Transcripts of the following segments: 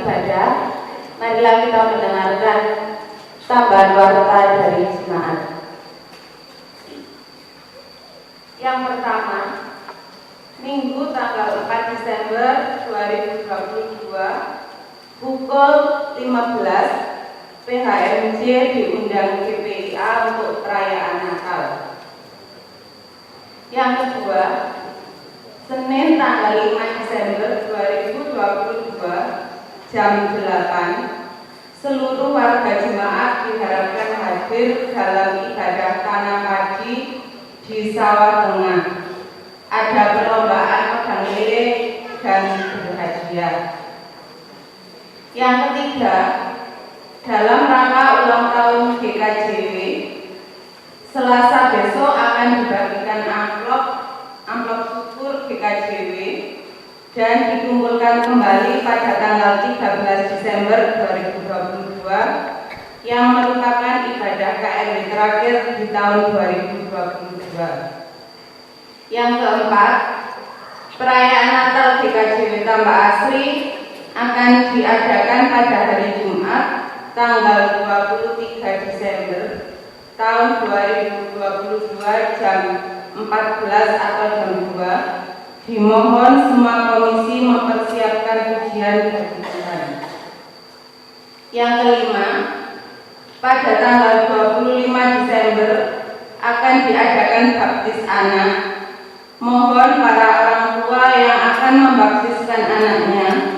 ibadah, marilah kita mendengarkan tambahan warta dari jemaat. Yang pertama, Minggu tanggal 4 Desember 2022 pukul 15 PHMJ diundang GPIA untuk perayaan Natal. Yang kedua, Senin tanggal 5 Desember 2022 jam 8, seluruh warga jemaat diharapkan hadir dalam ibadah tanam padi di sawah tengah. Ada perlombaan pegang lele dan berhadiah. Yang ketiga, dalam rangka ulang tahun GKJW, Selasa besok akan dibagikan amplop syukur GKJW dan dikumpulkan kembali pada tanggal 13 Desember 2022 yang merupakan ibadah KRW terakhir di tahun 2022. Yang keempat, perayaan Natal GKJW Tambak Asri akan diadakan pada hari Jumat tanggal 23 Desember tahun 2022 jam 14 atau jam 2. Dimohon semua komisi mempersiapkan pujian bagi Tuhan. Yang kelima, pada tanggal 25 Desember akan diadakan baptis anak. Mohon para orang tua yang akan membaptiskan anaknya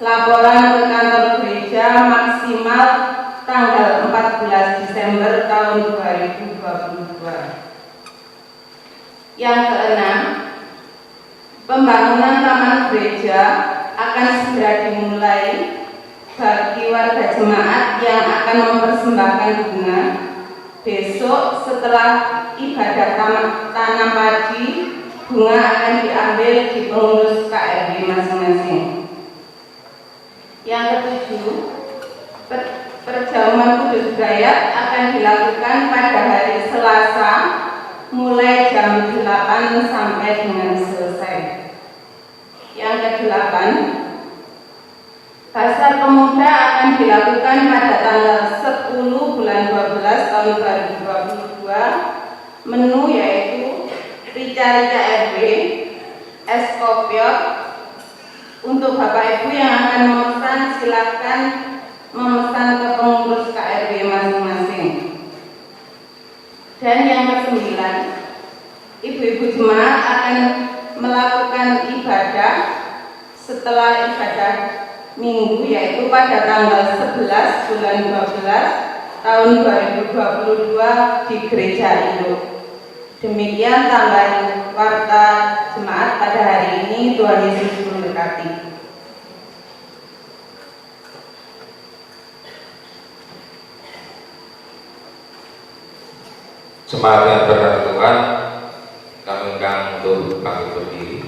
laporan ke kantor gereja maksimal tanggal 14 Desember tahun 2022. Yang keenam, pembangunan taman gereja akan segera dimulai bagi warga jemaat yang akan mempersembahkan bunga besok setelah ibadah tanam padi. Bunga akan diambil di pengurus KRW masing-masing. Yang ketujuh, perjamuan kudus Brayat akan dilakukan pada hari Selasa mulai jam 8 sampai dengan selesai. Yang kedelapan, Pasar Pemuda akan dilakukan pada tanggal 10 bulan 12 tahun 2022. Menu yaitu rica-rica RW, es kopior. Untuk Bapak Ibu yang akan memesan, silakan memesan ke pengurus KRW masing-masing. Dan yang ke-9, ibu-ibu jemaat akan melakukan ibadah setelah ibadah Minggu, yaitu pada tanggal 11 bulan 12 tahun 2022 di Gereja Induk. Demikian tambahan warta jemaat pada hari ini. Tuhan Yesus memberkati. Jemaat yang berkati Tuhan, kami undang untuk bangkit berdiri.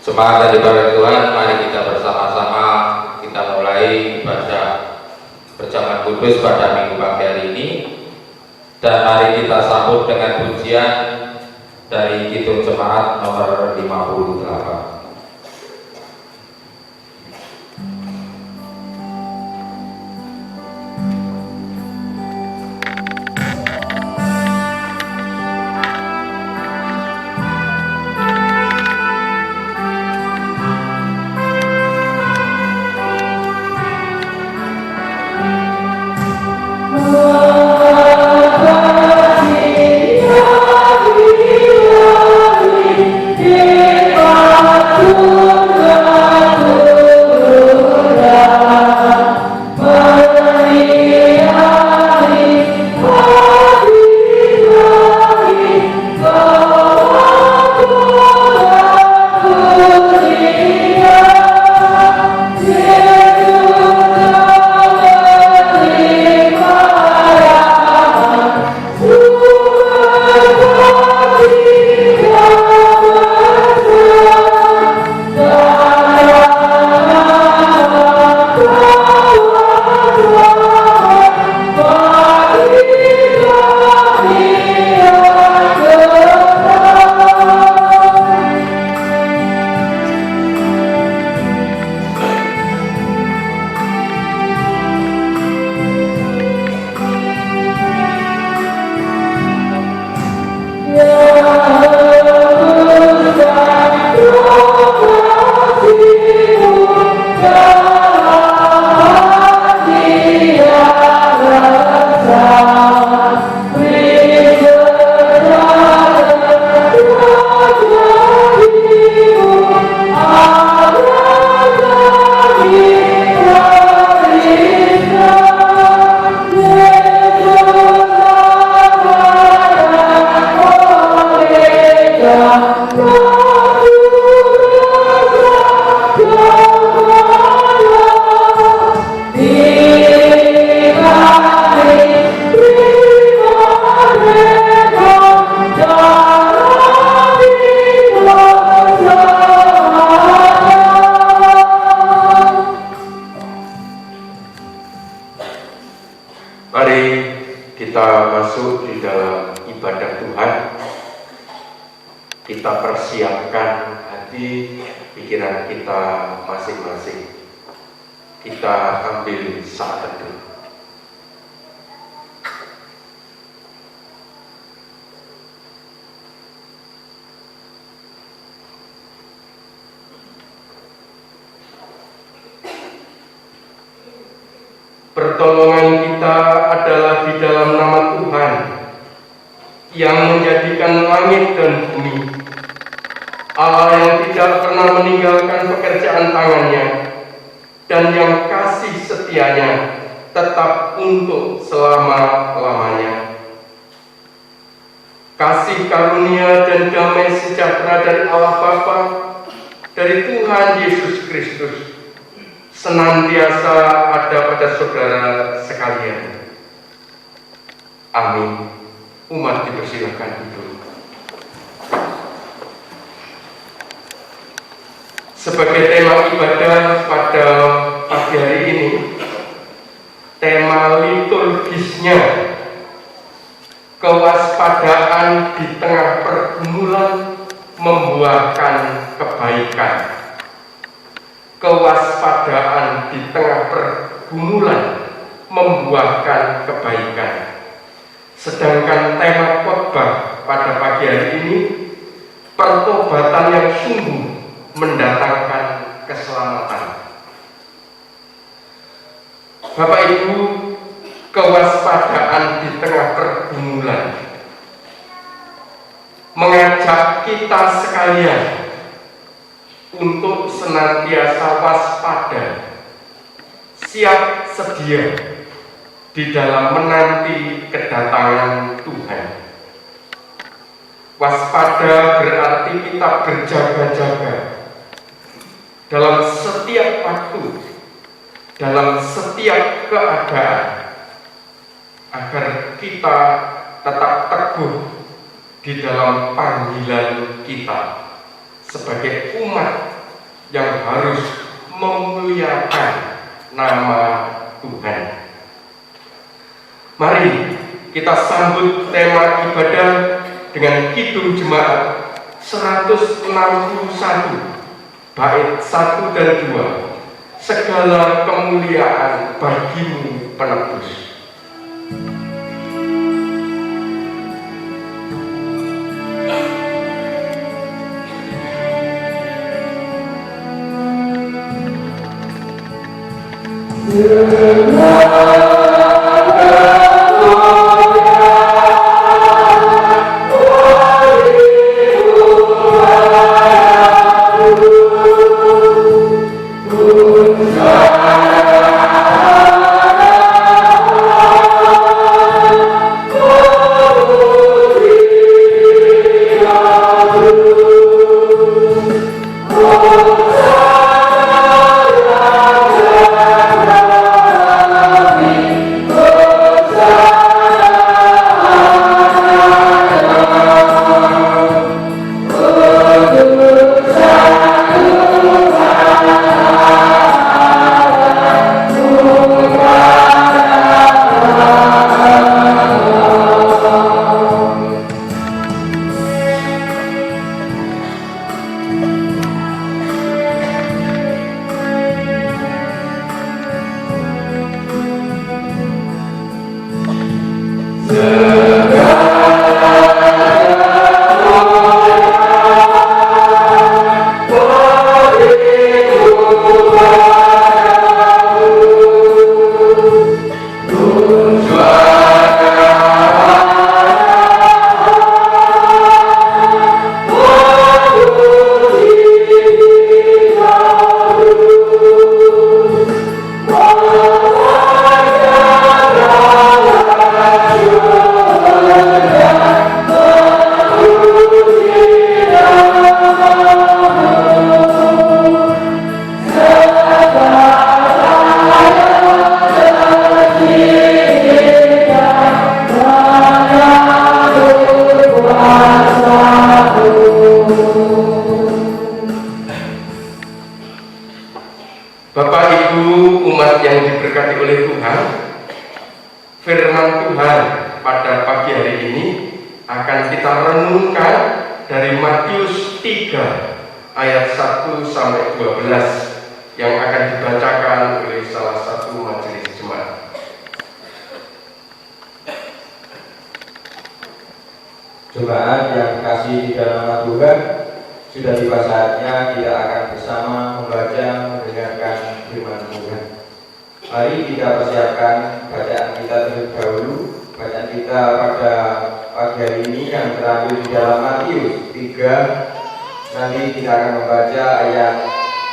Jemaat yang diberkati Tuhan, mari kita bersama-sama kita mulai ibadah perjamuan kudus pada Minggu pagi hari ini, dan mari kita sambut dengan pujian dari Kidung Jemaat nomor 58. Oh, memenuhi pikiran kita masing-masing. Kita ambil saat teduh. Pertolongan kita adalah di dalam nama Tuhan yang menjadikan langit dan bumi, Allah yang tidak pernah meninggalkan pekerjaan tangannya dan yang kasih setianya tetap untuk selama-lamanya. Kasih karunia dan damai sejahtera dari Allah Bapa, dari Tuhan Yesus Kristus senantiasa ada pada saudara sekalian. Amin. Umat dipersilakan duduk. Sebagai tema ibadah pada pagi hari ini, tema liturgisnya kewaspadaan di tengah pergumulan membuahkan kebaikan. Kewaspadaan di tengah pergumulan membuahkan kebaikan. Sedangkan tema khotbah pada pagi hari ini, pertobatan yang sungguh mendatangkan keselamatan. Bapak Ibu, kewaspadaan di tengah pergumulan mengajak kita sekalian untuk senantiasa waspada, siap sedia di dalam menanti kedatangan Tuhan. Waspada berarti kita berjaga-jaga dalam setiap waktu, dalam setiap keadaan, agar kita tetap teguh di dalam panggilan kita sebagai umat yang harus memuliakan nama Tuhan. Mari kita sambut tema ibadah dengan Kidung Jemaat 161 bait 1 dan 2. Segala kemuliaan bagimu penebus. ayat 1 sampai 12 yang akan dibacakan oleh salah satu majelis jemaat. Jemaat yang dikasihi di dalam nama Tuhan, sudah tiba saatnya kita akan bersama membaca mendengarkan firman Tuhan. Mari kita persiapkan bacaan kita terlebih dahulu. Bacaan kita pada pagi hari ini yang terambil di dalam Matius 3. Nanti kita akan membaca ayat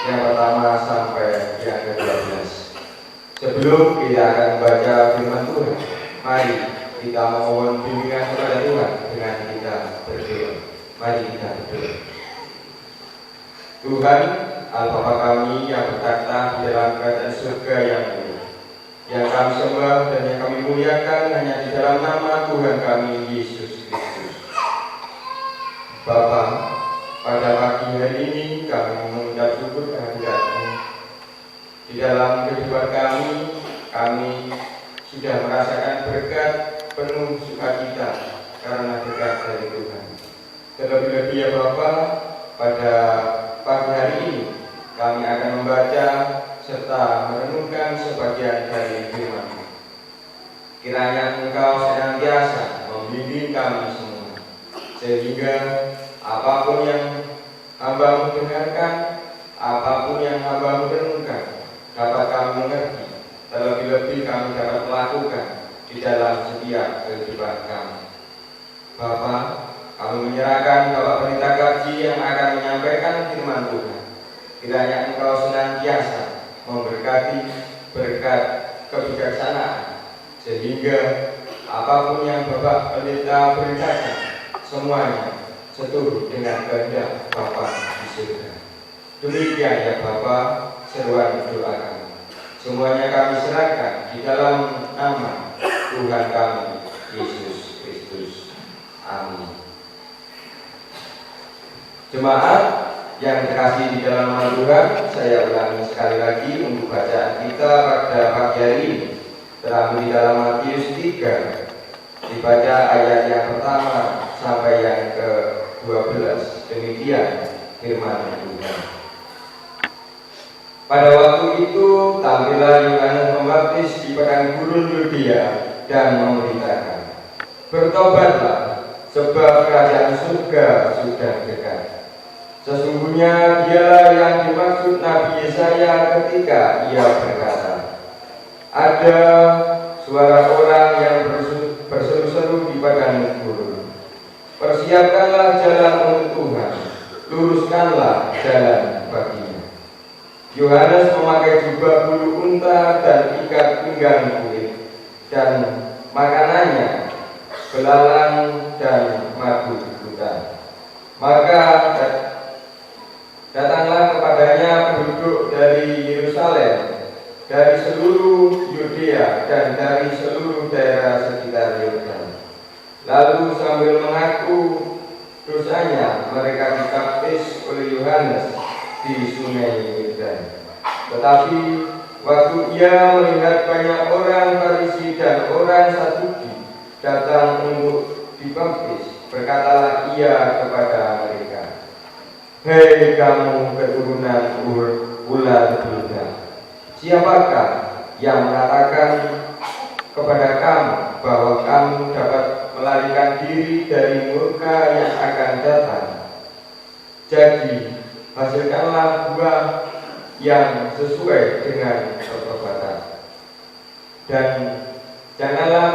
yang pertama sampai yang ke-12. Sebelum kita akan membaca firman Tuhan, mari kita mohon bimbingan kepada Tuhan dengan kita berdoa. Mari kita berdoa. Tuhan, Allah Bapa kami yang bertakhta di dalam kerajaan surga yang mulia, yang kami sembah dan yang kami muliakan hanya di dalam nama Tuhan kami Yesus Kristus. Bapa, pada pagi hari ini kami mengucap syukur kehadirat-Mu. Di dalam kehidupan kami sudah merasakan berkat penuh sukacita karena berkat dari Tuhan. Terlebih-lebih ya Bapa, pada pagi hari ini kami akan membaca serta merenungkan sebagian dari firman-Mu. Kiranya Engkau senantiasa membimbing kami semua, sehingga apapun yang hamba-Mu dengarkan, apapun yang hamba-Mu renungkan, dapat kami mengerti, terlebih-lebih kami dapat melakukan di dalam setiap kehidupan kami. Bapa, kami menyerahkan Bapak Pendeta Karji yang akan menyampaikan firman Tuhan. Kiranya Engkau senantiasa memberkati berkat kebijaksanaan, sehingga apapun yang Bapak Pendeta beritakan, semuanya seturut dengan kehendak Bapa di surga. Demikian ya Bapa, seruan doa kami. Semuanya kami serahkan di dalam nama Tuhan kami Yesus Kristus. Amin. Jemaat yang dikasihi di dalam nama Tuhan, saya ulangi sekali lagi untuk bacaan kita pada pagi hari ini. Terambil di dalam Matius 3, dibaca ayat yang pertama sampai yang ke-12. Demikian firman Tuhan. Pada waktu itu tampillah Yohanes Pembaptis di padang gurun Yudea dan memberitakan, "Bertobatlah, sebab kerajaan surga sudah dekat." Sesungguhnya dialah yang dimaksud Nabi Yesaya ketika ia berkata, "Ada suara orang yang berseru-seru di padang gurun, persiapkanlah jalan untuk Tuhan, luruskanlah jalan baginya." Yohanes memakai jubah bulu unta dan ikat pinggang kulit, dan makanannya belalang dan madu hutan. Maka datanglah kepadanya penduduk dari Yerusalem, dari seluruh Yudea dan dari seluruh daerah sekitar Yordan. Lalu sambil mengaku dosanya, mereka dibaptis oleh Yohanes di sungai Yordan. Tetapi waktu ia melihat banyak orang Farisi dan orang Saduki datang untuk dibaptis, berkatalah ia kepada mereka, "Hei kamu keturunan ular beludak, siapakah yang mengatakan kepada kamu bahwa kamu dapat melarikan diri dari murka yang akan datang? Jadi hasilkanlah buah yang sesuai dengan pertobatan. Dan janganlah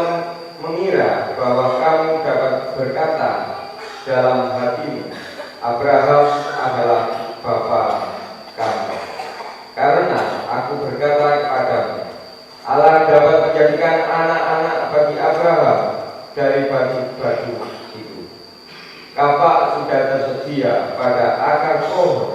mengira bahwa kamu dapat berkata dalam hatimu, Abraham adalah bapa kamu. Karena aku berkata kepadamu, Allah dapat menjadikan anak-anak bagi Abraham dari batu-batu itu. Kapak sudah tersedia pada akar pohon,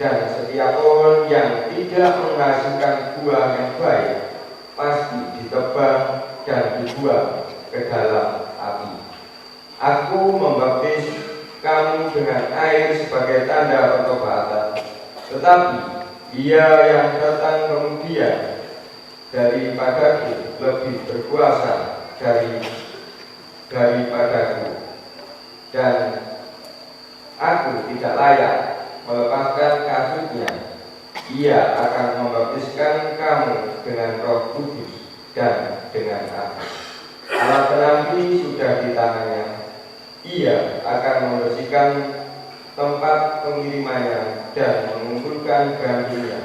dan setiap pohon yang tidak menghasilkan buah yang baik pasti ditebang dan dibuang ke dalam api. Aku membaptis kamu dengan air sebagai tanda pertobatan, tetapi Ia yang datang kemudian daripadaku lebih berkuasa daripadaku, dan aku tidak layak melepaskan kasutnya, Ia akan membaptiskan kamu dengan Roh Kudus dan dengan api. Alat penampi sudah di tangannya. Ia akan membersihkan tempat pengirimannya dan mengumpulkan gantinya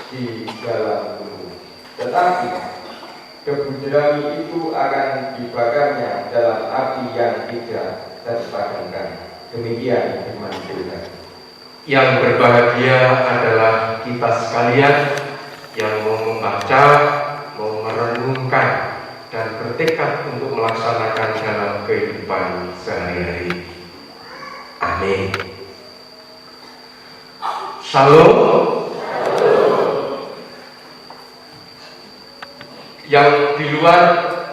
di dalam bumi. Tetapi debu jerami itu akan dibakarnya dalam api yang tidak terpadamkan. Demikian firman Tuhan. Yang berbahagia adalah kita sekalian yang mau membaca, mau merenungkan, dan bertekad untuk melaksanakan dalam kehidupan sehari-hari. Amin. Shalom. Yang di luar,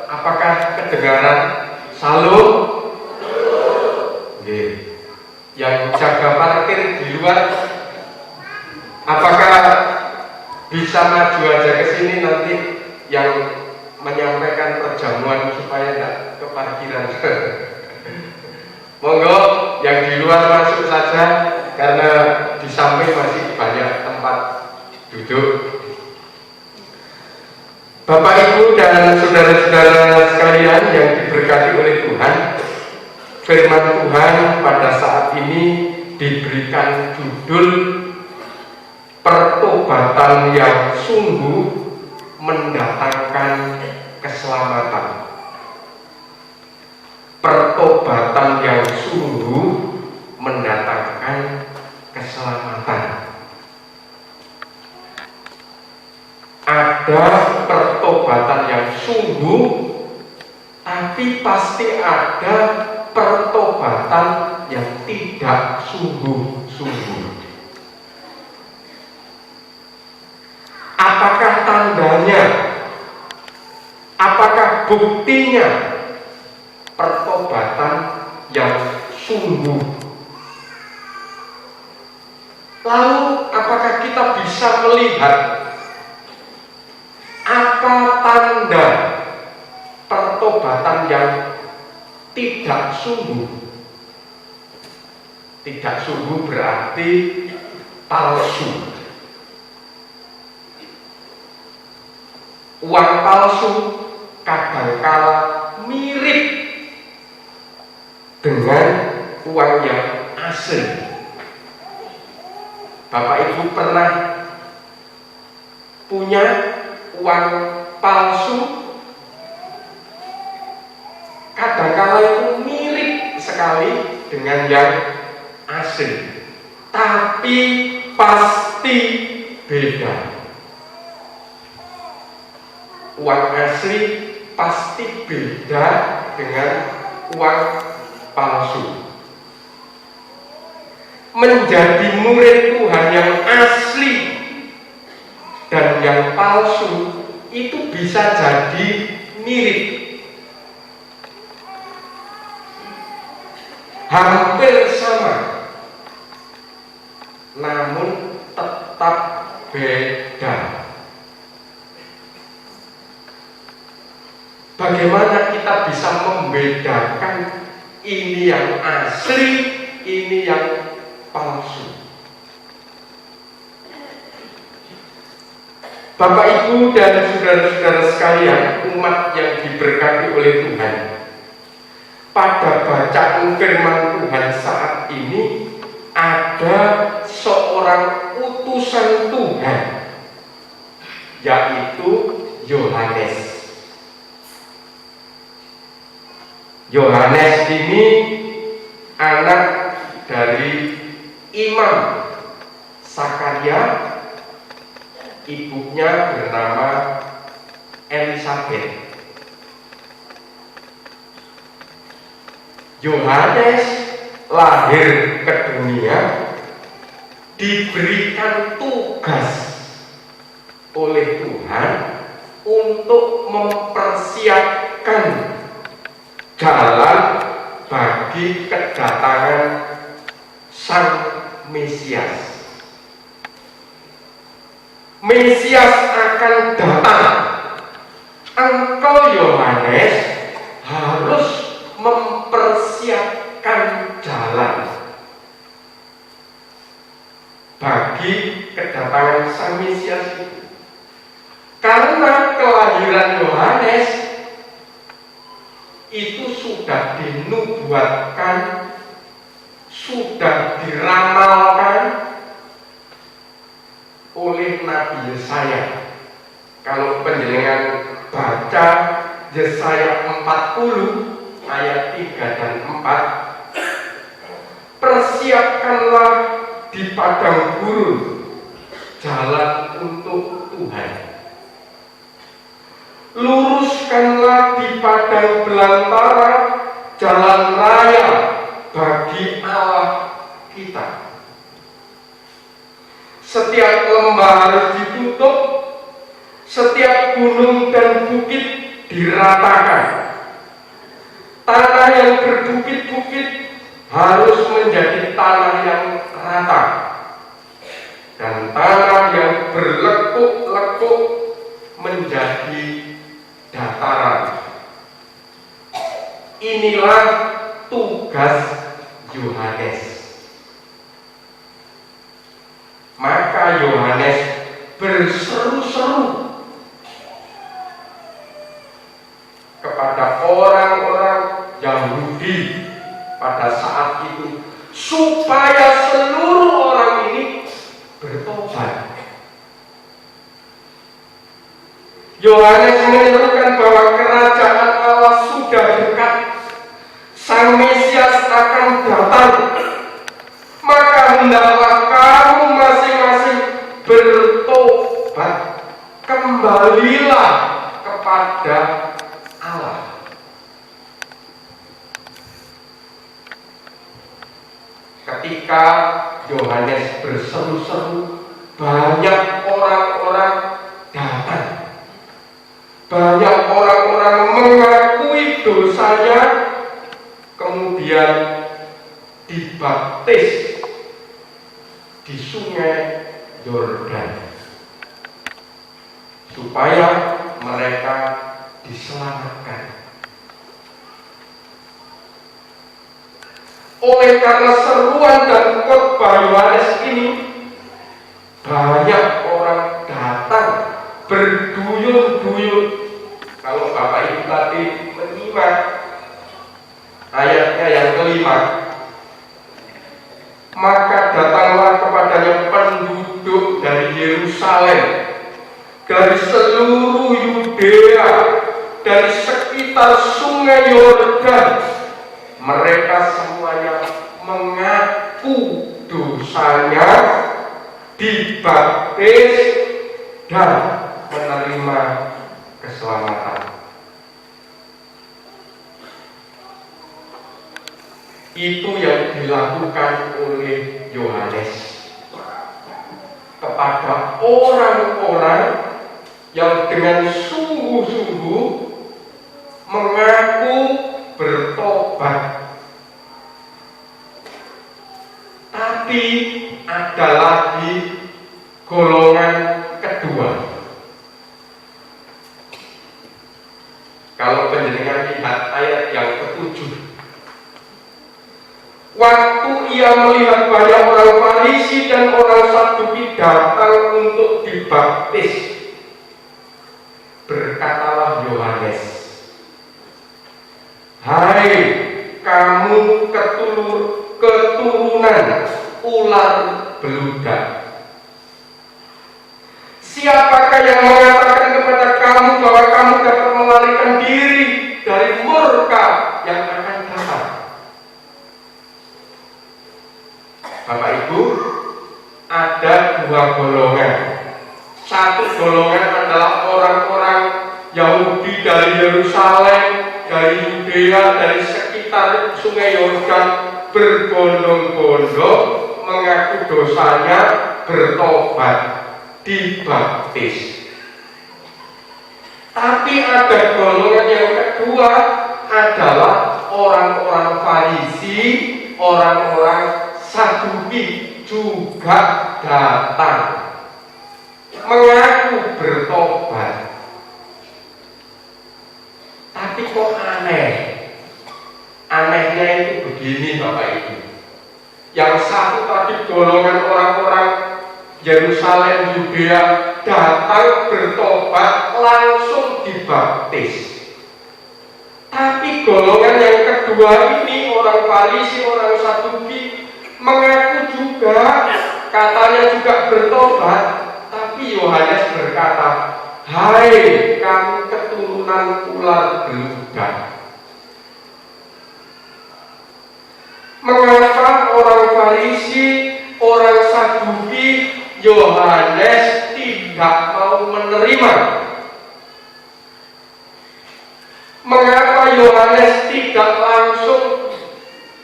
apakah kedengaran? Shalom. Oke. Yang jaga parkir di luar, apakah bisa maju aja ke sini nanti yang menyampaikan perjamuan supaya tidak ke parkiran? Monggo yang di luar masuk saja karena di samping masih banyak tempat duduk. Bapak Ibu dan saudara-saudara sekalian yang diberkati oleh Tuhan, firman Tuhan pada saat ini diberikan judul pertobatan yang sungguh mendatangkan keselamatan. Pertobatan yang sungguh mendatangkan keselamatan. Ada pertobatan yang sungguh, tapi pasti ada pertobatan yang tidak sungguh-sungguh. Apakah tandanya? Apakah buktinya pertobatan yang sungguh? Lalu apakah kita bisa melihat apa tanda pertobatan yang tidak sungguh? Tidak sungguh berarti palsu. Uang palsu kadangkala mirip dengan uang yang asli. Bapak Ibu pernah punya uang palsu? Kadangkala itu mirip sekali dengan yang asli, tapi pasti beda. Uang asli pasti beda dengan uang palsu. Menjadi murid Tuhan yang asli dan yang palsu itu bisa jadi mirip, hampir sama, namun tetap beda. Bagaimana kita bisa membedakan ini yang asli, ini yang palsu? Bapak Ibu dan saudara-saudara sekalian, umat yang diberkati oleh Tuhan, pada bacaan firman Tuhan saat ini ada seorang utusan Tuhan, yaitu Yohanes. Yohanes ini anak dari Imam Sakaria, ibunya bernama Elisabeth. Yohanes lahir ke dunia, diberikan tugas oleh Tuhan untuk mempersiapkan jalan bagi kedatangan Sang Mesias. Mesias akan datang. Engkau Yohanes harus mempersiapkan jalan. bagi kedatangan Sang Mesias itu. Karena kelahiran Yohanes itu sudah dinubuatkan, sudah diramalkan oleh Nabi Yesaya. Kalau panjenengan baca Yesaya 40 ayat 3 dan 4, persiapkanlah di padang gurun jalan untuk Tuhan, luruskanlah di padang belantara jalan raya bagi Allah kita. Setiap lembah harus ditutup, setiap gunung dan bukit diratakan. Tanah yang berbukit-bukit harus menjadi tanah yang rata, dan tanah yang berlekuk-lekuk menjadi dataran. Inilah tugas Yohanes. Maka Yohanes berseru-seru kepada orang-orang Yahudi pada saat itu supaya seluruh orang ini bertobat. Yohanes menyerukan bahwa kerajaan Allah sudah dekat, Sang Mesias akan datang. Maka hendaklah kamu masing-masing bertobat, kembalilah kepada Allah. Ketika Yohanes berseru-seru, banyak orang-orang datang. Banyak orang-orang mengakui dosanya, kemudian dibaptis di Sungai Yordan supaya mereka diselamatkan. Oleh karena seruan dan khotbah Yohanes ini, banyak orang datang berduyun-duyun. Kalau Bapak Ibu tadi menyimak ayatnya yang kelima, maka datanglah kepadanya penduduk dari Yerusalem, dari seluruh Yudea, dari sekitar Sungai Yordan. Mereka semuanya mengaku dosanya, dibaptis, dan menerima keselamatan. Itu yang dilakukan oleh Yohanes kepada orang-orang yang dengan sungguh-sungguh mengaku bertobat. Tapi ada lagi golongan kedua. Kalau penjenengan lihat ayat yang ke-7, waktu ia melihat banyak orang Farisi dan orang Saduki datang untuk dibaptis, berkatalah Yohanes, "Hai kamu keturunan ular beludak, siapakah yang mengatakan kepada kamu bahwa kamu dapat melarikan diri dari murka yang akan datang?" Bapak Ibu, ada dua golongan. Satu golongan adalah orang-orang Yahudi dari Yerusalem, dari Yudea, dari sekitar Sungai Yordan, berbondong-bondong mengaku dosanya, bertobat, dibaptis. Tapi ada golongan yang kedua, adalah orang-orang Farisi, orang-orang Saduki juga datang mengaku bertobat. Tapi kok aneh? Anehnya itu begini Bapak Ibu. Yang satu tadi golongan orang-orang Yerusalem, Yudea, datang bertobat langsung dibaptis. Tapi golongan yang kedua ini, orang Farisi, orang Saduki, mengaku juga, katanya juga bertobat, tapi Yohanes berkata, "Hai kamu keturunan ular beludak." Mengapa orang Farisi, orang Saduki, Yohanes tidak mau menerima? Mengapa Yohanes tidak langsung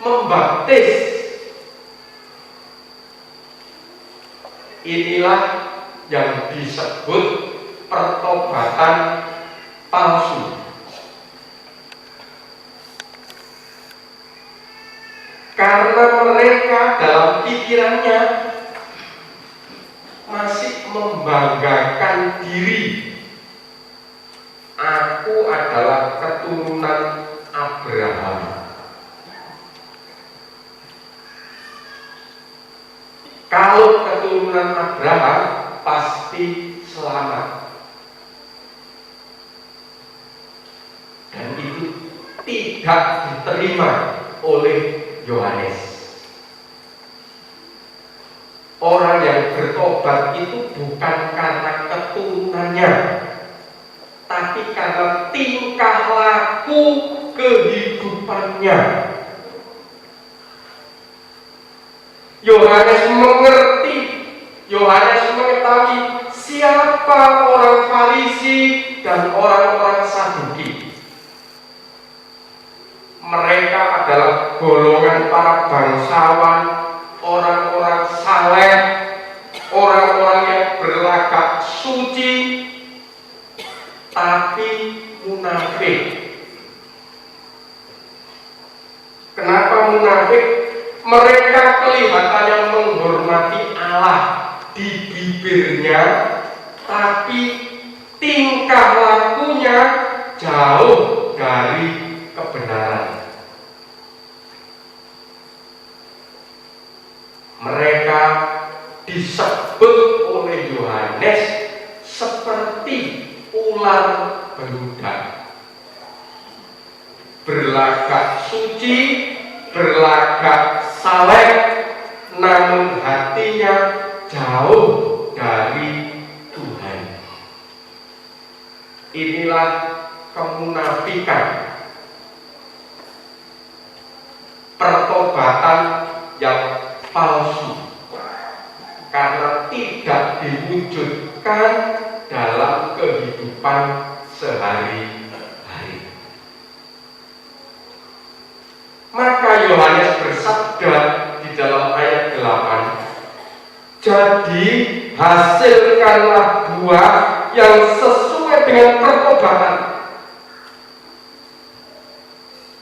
membaptis? Inilah yang disebut pertobatan palsu. Karena mereka dalam pikirannya masih membanggakan diri. Aku adalah keturunan Abraham. Kalau keturunan Abraham pasti selamat. Dan itu tidak diterima oleh Yohanes. Orang yang bertobat itu bukan karena keturunannya, tapi karena tingkah laku kehidupannya. Yohanes mengerti, Yohanes mengetahui siapa orang Farisi dan orang-orang Saduki. Mereka adalah golongan para bangsawan, orang-orang saleh, orang-orang yang berlagak suci, tapi munafik. Kenapa munafik? Mereka kelihatannya menghormati Allah di bibirnya, tapi tingkah lakunya jauh dari kebenaran. Mereka disebut oleh Yohanes seperti ular beludak, berlagak suci, berlagak saleh, namun hatinya jauh dari Tuhan. Inilah kemunafikan, pertobatan yang palsu, karena tidak diwujudkan dalam kehidupan sehari-hari. Maka Yohanes bersabda di dalam ayat 8, "Jadi hasilkanlah buah yang sesuai dengan pertobatan."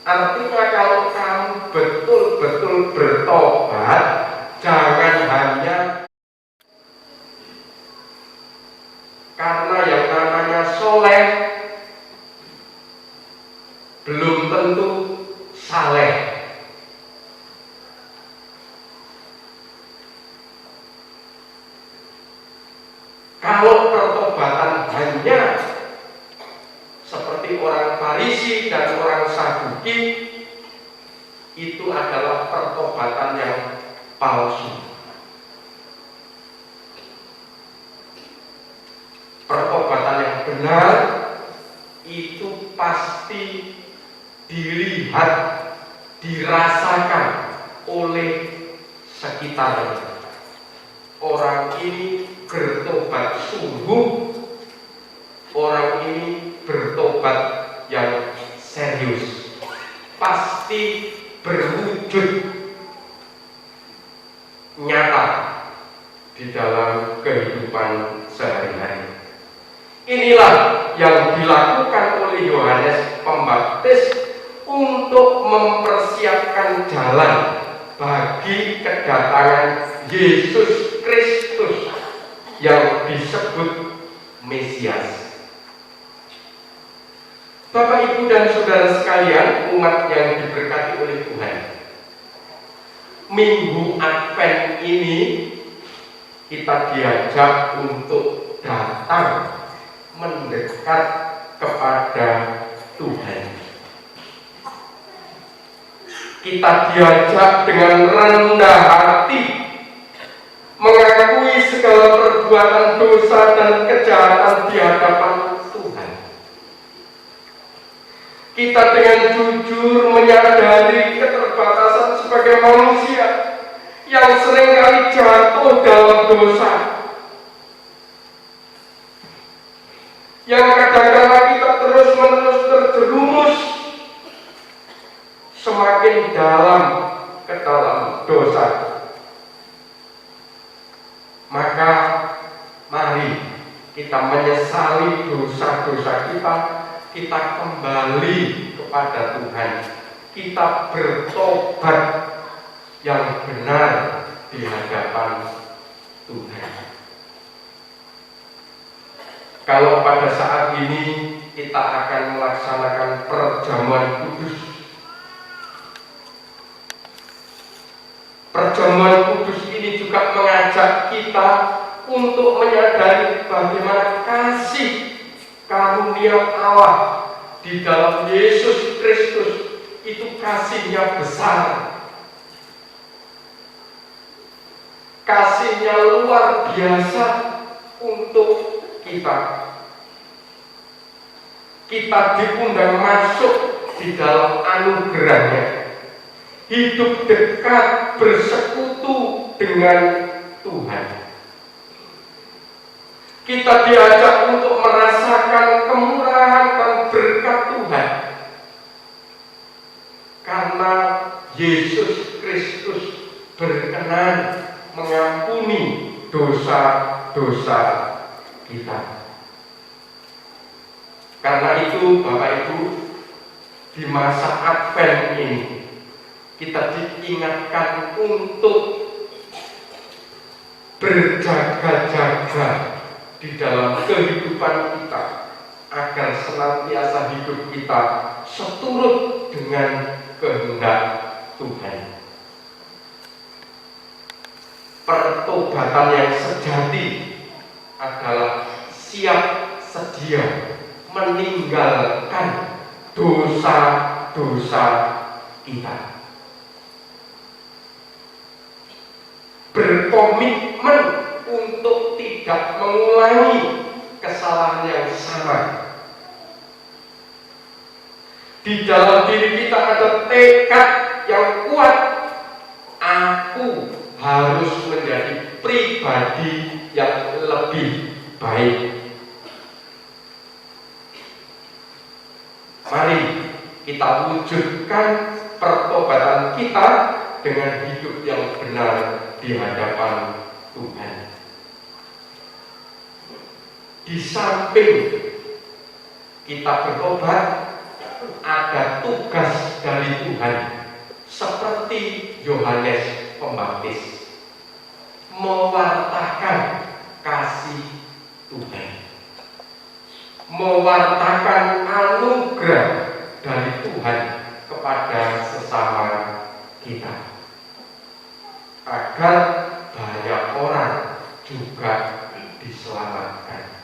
Artinya kalau kamu betul-betul bertobat, jangan hanya karena yang namanya soleh belum tentu saleh. Kalau pertobatan hanya seperti orang Farisi dan orang Saduki, itu adalah pertobatan yang palsu. Pertobatan yang benar itu pasti dilihat, dirasakan oleh sekitarnya. Orang ini bertobat sungguh, orang ini bertobat yang serius, pasti berwujud nyata di dalam kehidupan sehari-hari. Inilah yang dilakukan oleh Yohanes Pembaptis untuk mempersiapkan jalan bagi kedatangan Yesus Kristus yang disebut Mesias. Bapak, Ibu, dan saudara sekalian, umat yang diberkati oleh Tuhan, Minggu Advent ini kita diajak untuk datang mendekat kepada Tuhan. Kita diajak dengan rendah hati mengakui segala perbuatan dosa dan kejahatan di hadapan Tuhan. Kita dengan jujur menyadari keterbatasan sebagai manusia yang seringkali jatuh dalam dosa, yang kadang-kadang kita terus-menerus terjerumus semakin dalam ke dalam dosa. Maka mari kita menyesali dosa-dosa kita kembali kepada Tuhan, kita bertobat yang benar di hadapan Tuhan. Kalau pada saat ini kita akan melaksanakan perjamuan kudus, perjamuan kudus ini juga mengajak kita untuk menyadari bagaimana kasih karunia Allah di dalam Yesus Kristus itu kasihnya besar, kasihnya luar biasa untuk kita. Kita diundang masuk di dalam anugerahnya, hidup dekat bersekutu dengan Tuhan. Kita diajak untuk merasakan kemurahan dan berkat Tuhan, karena Yesus Kristus berkenan mengampuni dosa-dosa kita. Karena itu Bapak Ibu, di masa Advent ini kita diingatkan untuk berjaga-jaga di dalam kehidupan kita, agar senantiasa hidup kita seturut dengan kehendak Tuhan. Pertobatan yang sejati adalah siap sedia meninggalkan dosa-dosa kita, berkomitmen untuk tidak mengulangi kesalahan yang sama. Di dalam diri kita ada tekad yang kuat, aku harus menjadi pribadi yang lebih baik. Mari kita wujudkan pertobatan kita dengan hidup yang benar di hadapan Tuhan. Di samping kita bertobat, ada tugas dari Tuhan, seperti Yohanes Pembaptis, mewartakan kasih Tuhan, mewartakan anugerah dari Tuhan kepada sesama kita, agar banyak orang juga diselamatkan.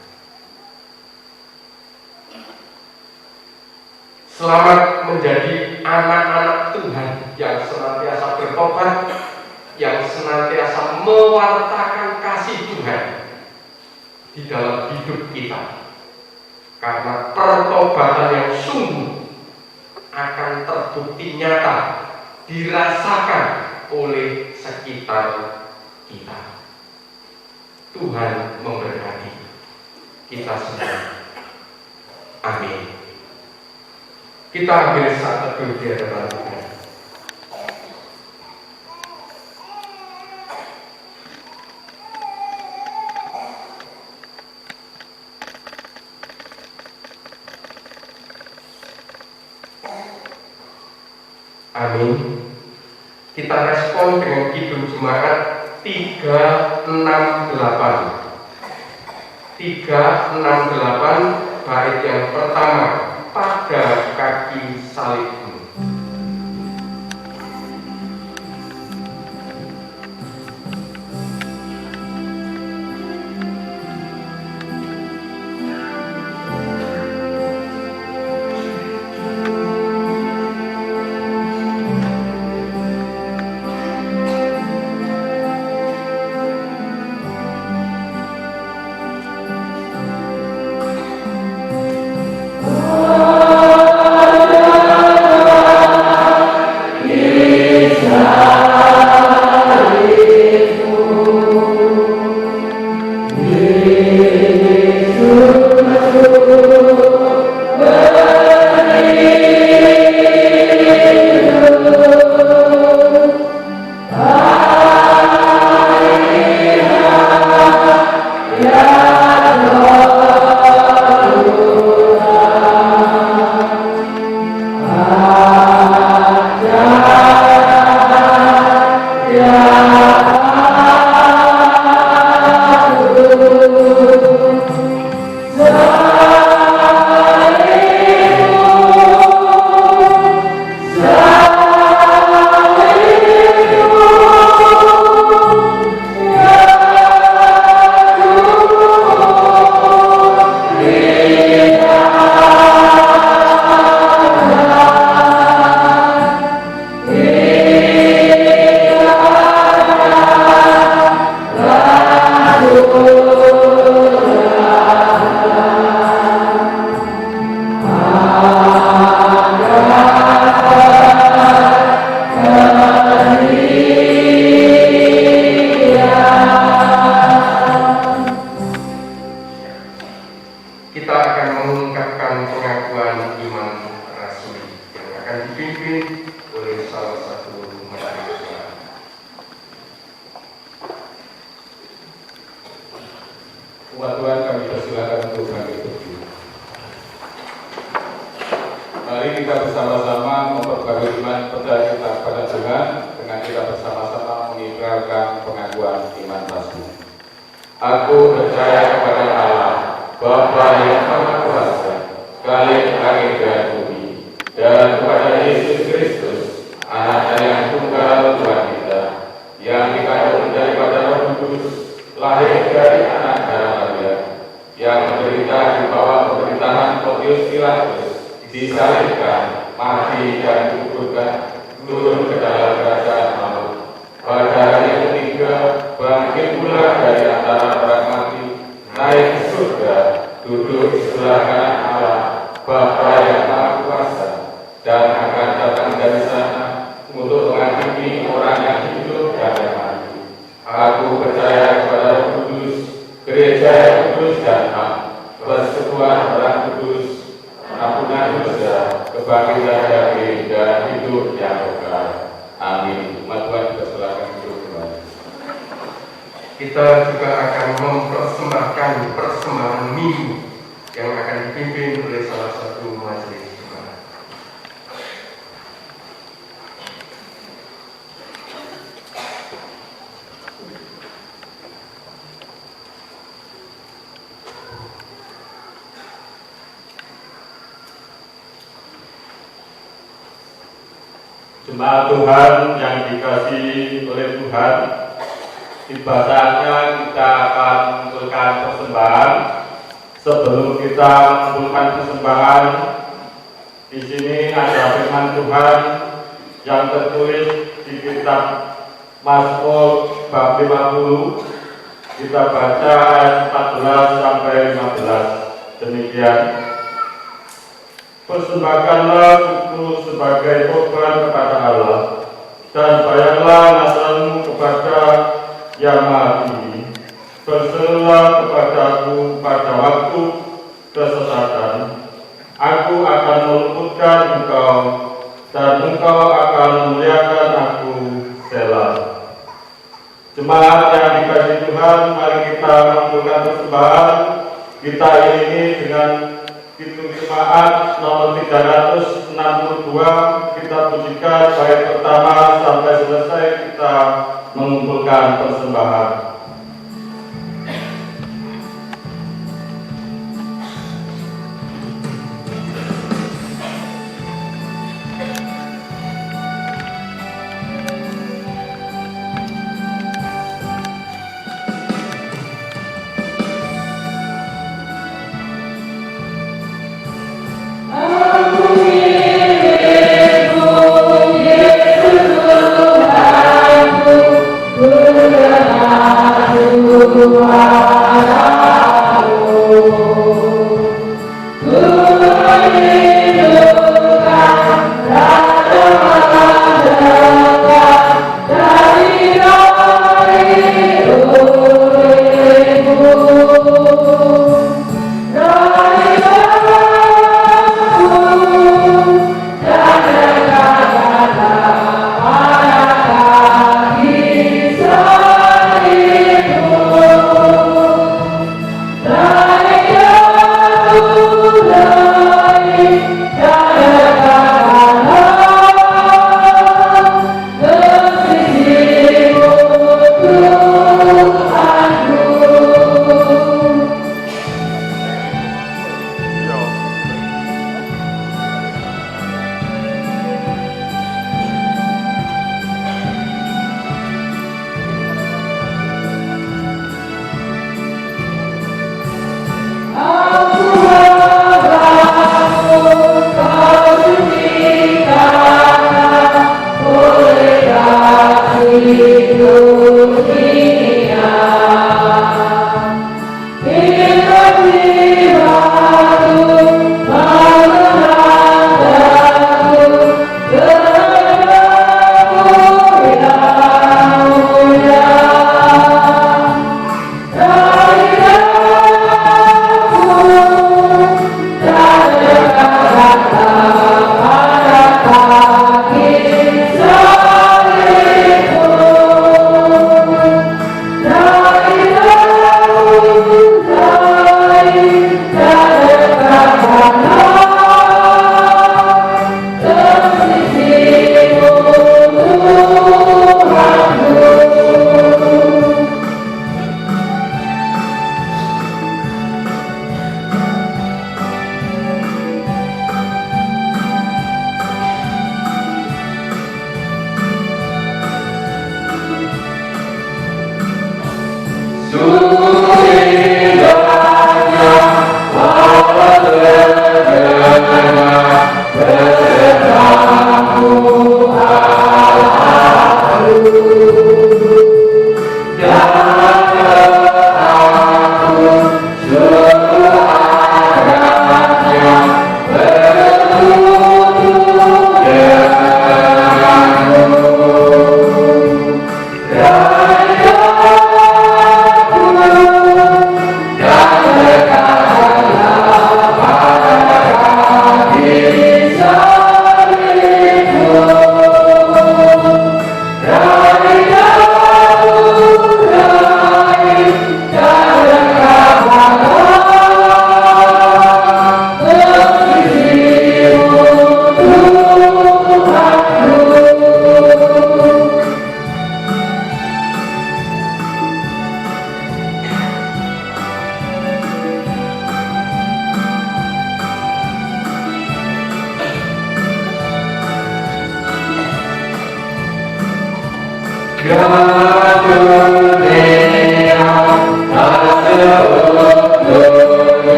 Selamat menjadi anak-anak Tuhan yang senantiasa bertobat, yang senantiasa mewartakan kasih Tuhan di dalam hidup kita. Karena pertobatan yang sungguh akan terbukti nyata, dirasakan oleh sekitar kita. Tuhan memberkati kita semua. Amin. Kita ambil saat teduh di hadapan Tuhan. Amin. Kita respon dengan Kidung Jemaat 368. 368 bait yang pertama, pada kaki salibmu. Umat Tuhan, kami persilakan untuk bangkit berdiri. Mari kita bersama-sama memperbarui iman percaya kita kepada Tuhan dengan kita bersama-sama mengikrarkan pengakuan iman pasti. Aku percaya kepada Allah, Bapa yang Maha Kuasa, Khalik langit dan bumi, dan kepada Yesus Kristus, Anak yang tunggal Tuhan kita, yang dikandung daripada Roh Kudus, lahir dari anak darah Maria, yang menderita di bawah pemerintahan Pontius Pilatus, disalibkan, mati dan dikuburkan, turun ke dalam kerajaan maut. Pada hari ketiga bangkit pula dari antara orang mati, naik ke surga, duduk di sebelah kanan Allah, Bapa yang Maha Kuasa, dan akan datang dari sana untuk menghakimi orang yang hidup dan yang mati. Aku percaya kepada Roh Kudus, gereja yang kudus dan hak, persekutuan orang kudus, ampunan dosa, kebangkitan dari dan hidup yang kekal. Amin. Umat Tuhan dipersilakan untuk kembali. Kita juga akan mempersembahkan persembahan minggu yang akan dipimpin oleh salah satu majelis jemaat. Jemaat Tuhan yang dikasihi oleh Tuhan, ibadahnya kita akan mengumpulkan persembahan. Sebelum kita mengumpulkan persembahan, di sini ada firman Tuhan yang tertulis di kitab Mazmur bab 50. Kita baca ayat 14 sampai 15. Demikian. Persembahkanlah itu sebagai korban kepada Allah, dan bayarlah nasamu kepada Yang Maha Tinggi. Berserulah kepadaku pada waktu kesesatan. Aku akan meluputkan engkau, dan engkau akan memuliakan aku. Selah. Jemaat yang dikasihi Tuhan, mari kita mengumpulkan persembahan. Kita iringi dengan Kidung Jemaat nomor 362. Kita pujikan bait pertama sampai selesai kita mengumpulkan persembahan.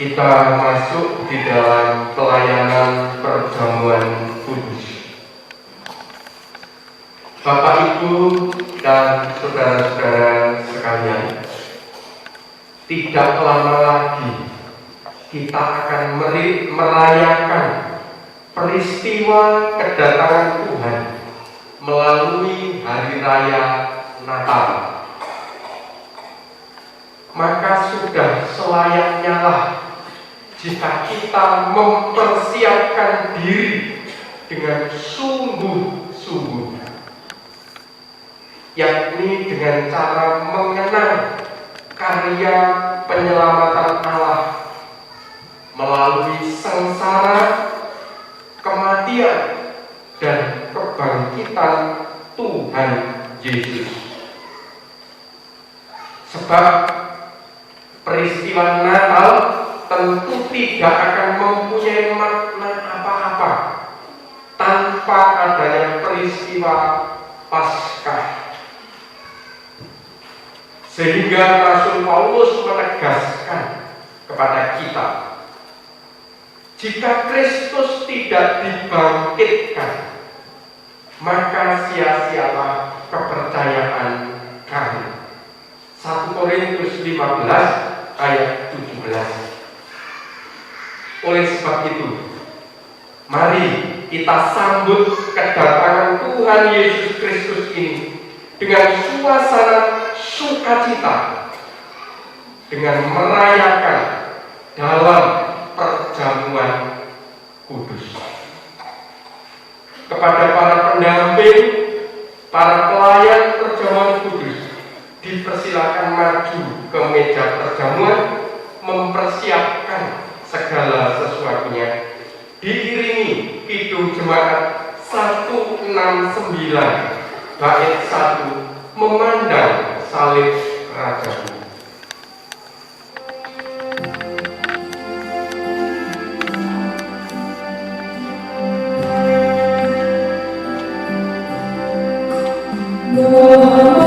Kita masuk di dalam pelayanan perjamuan kudus. Bapak, Ibu, dan saudara-saudara sekalian, tidak lama lagi kita akan merayakan peristiwa kedatangan Tuhan melalui Hari Raya Natal. Maka sudah selayaknya lah jika kita mempersiapkan diri dengan sungguh-sungguh, yakni dengan cara mengenang karya penyelamatan Allah melalui sengsara, kematian, dan kebangkitan Tuhan Yesus. Sebab peristiwa Natal tentu tidak akan mempunyai makna apa-apa tanpa adanya peristiwa Paskah. Sehingga Rasul Paulus menegaskan kepada kita, jika Kristus tidak dibangkitkan, maka sia-sialah kepercayaan kami. 1 Korintus 15 ayat 17. Oleh sebab itu, mari kita sambut kedatangan Tuhan Yesus Kristus ini dengan suasana sukacita, dengan merayakan dalam perjamuan kudus. Kepada para pendamping, para pelayan perjamuan kudus, dipersilakan maju ke meja perjamuan, mempersiapkan segala sesuatunya, diiringi Kidung Jemaat 169 bait 1, memandang salib Rajaku. Oh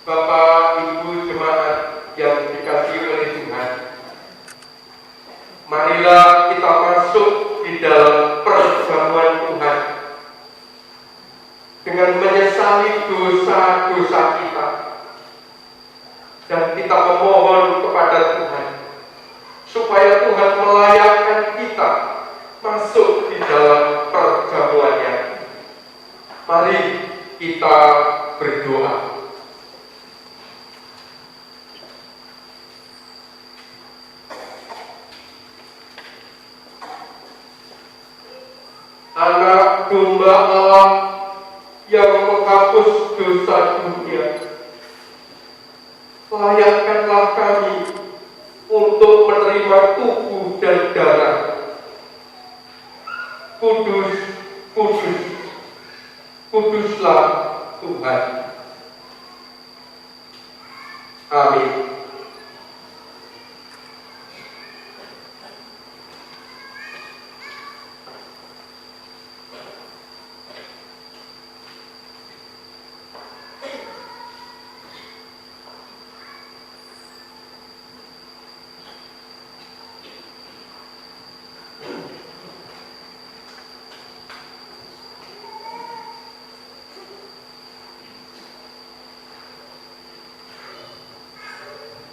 Bapak, Ibu jemaat yang dikasihi oleh Tuhan, marilah kita masuk di dalam perjamuan Tuhan dengan menyesali dosa-dosa kita, dan kita memohon kepada Tuhan supaya Tuhan melayakkan kita masuk di dalam perjamuannya. Mari kita berdoa. Anak domba Allah yang menghapus dosa dunia, layakkanlah kami untuk menerima tubuh dan darah. Kudus, kudus, kuduslah Tuhan. Amin.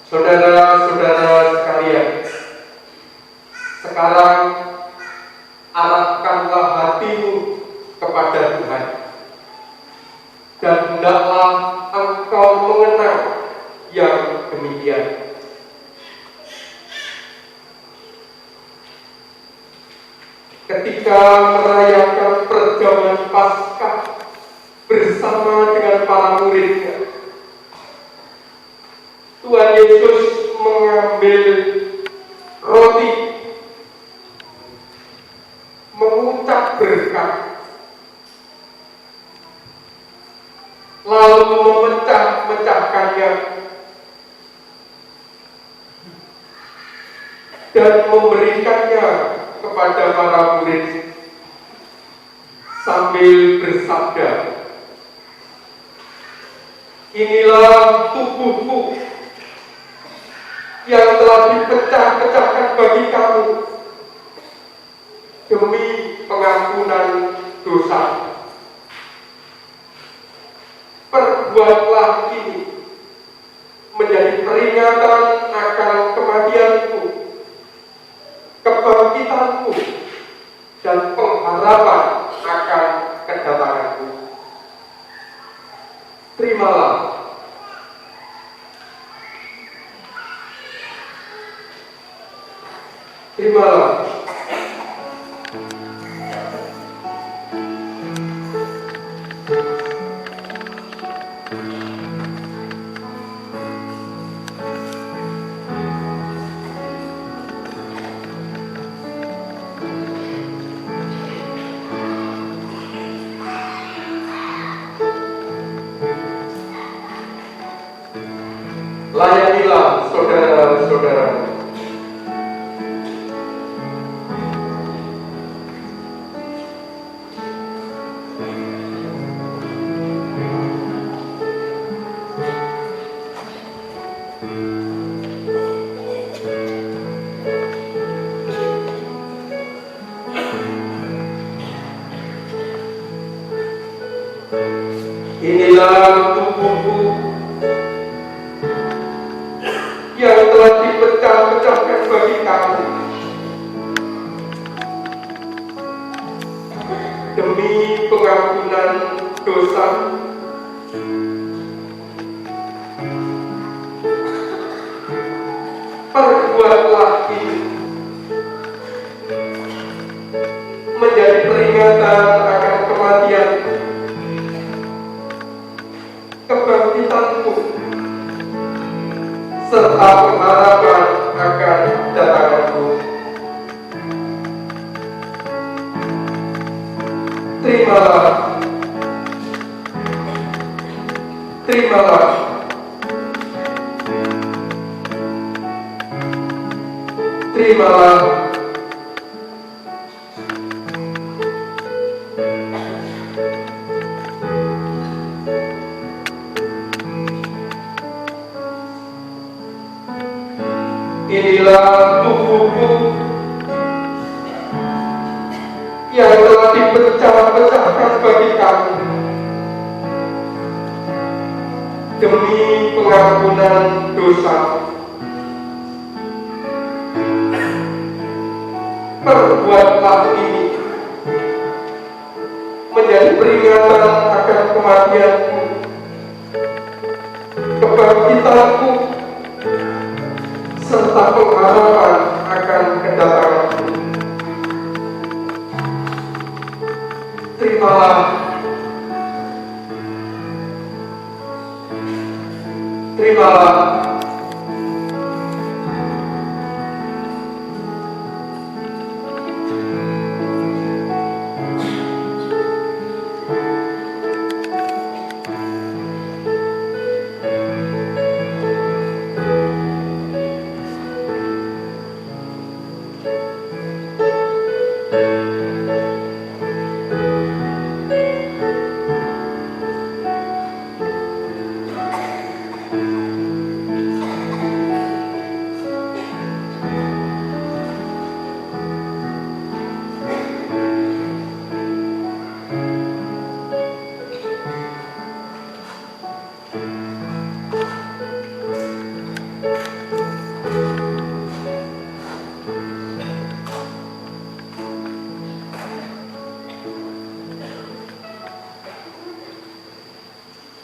Saudara-saudara sekalian, sekarang arahkanlah hatimu kepada Tuhan, dan hendaklah engkau mengenal yang demikian. Ketika merayakan perjamuan Paskah bersama dengan para muridnya, Tuhan Yesus mengambil roti, mengucap berkat, lalu memecah-mecahkannya dan memberikannya kepada para murid sambil bersabda, "Inilah tubuhku yang telah dipecah-pecahkan bagi kamu demi pengampunan dosa. Perbuatlah ini menjadi peringatan akan kematianku, kebangkitanku, dan pengharapan akan kedatanganku." Terimalah. Terimalah. Layanilah saudara-saudara. Inilah tubuhku yang telah dipecah-pecahkan bagi kamu demi pengampunan dosa. Perbuatlah ini menjadi peringatan akan kematian, kebangkitanku, serta pengharapan akan datanganku. Terimalah. Terimalah. Terimalah. tubuhku yang telah dipecah-pecahkan bagi kami demi pengampunan dosa. Perbuatlah ini menjadi peringatan akan kematianku, kebangkitanku, serta pengharapan akan kedatanganku. Terimalah, terimalah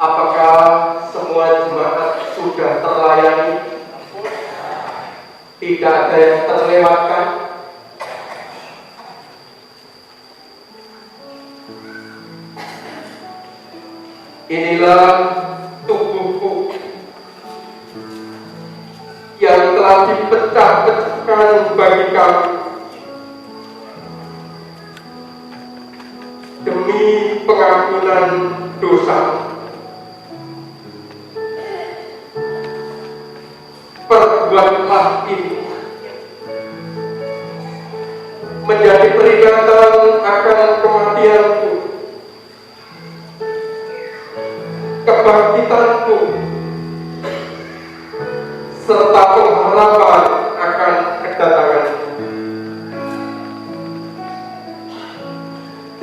apakah semua jemaat sudah terlayani? Tidak ada yang terlewatkan? Inilah tubuhku yang telah dipecah-pecahkan bagi kamu demi pengampunan dosa. Perbuatlah ini menjadi peringatan akan kematianku, kebangkitanku, serta pengharapan akan kedatanganku.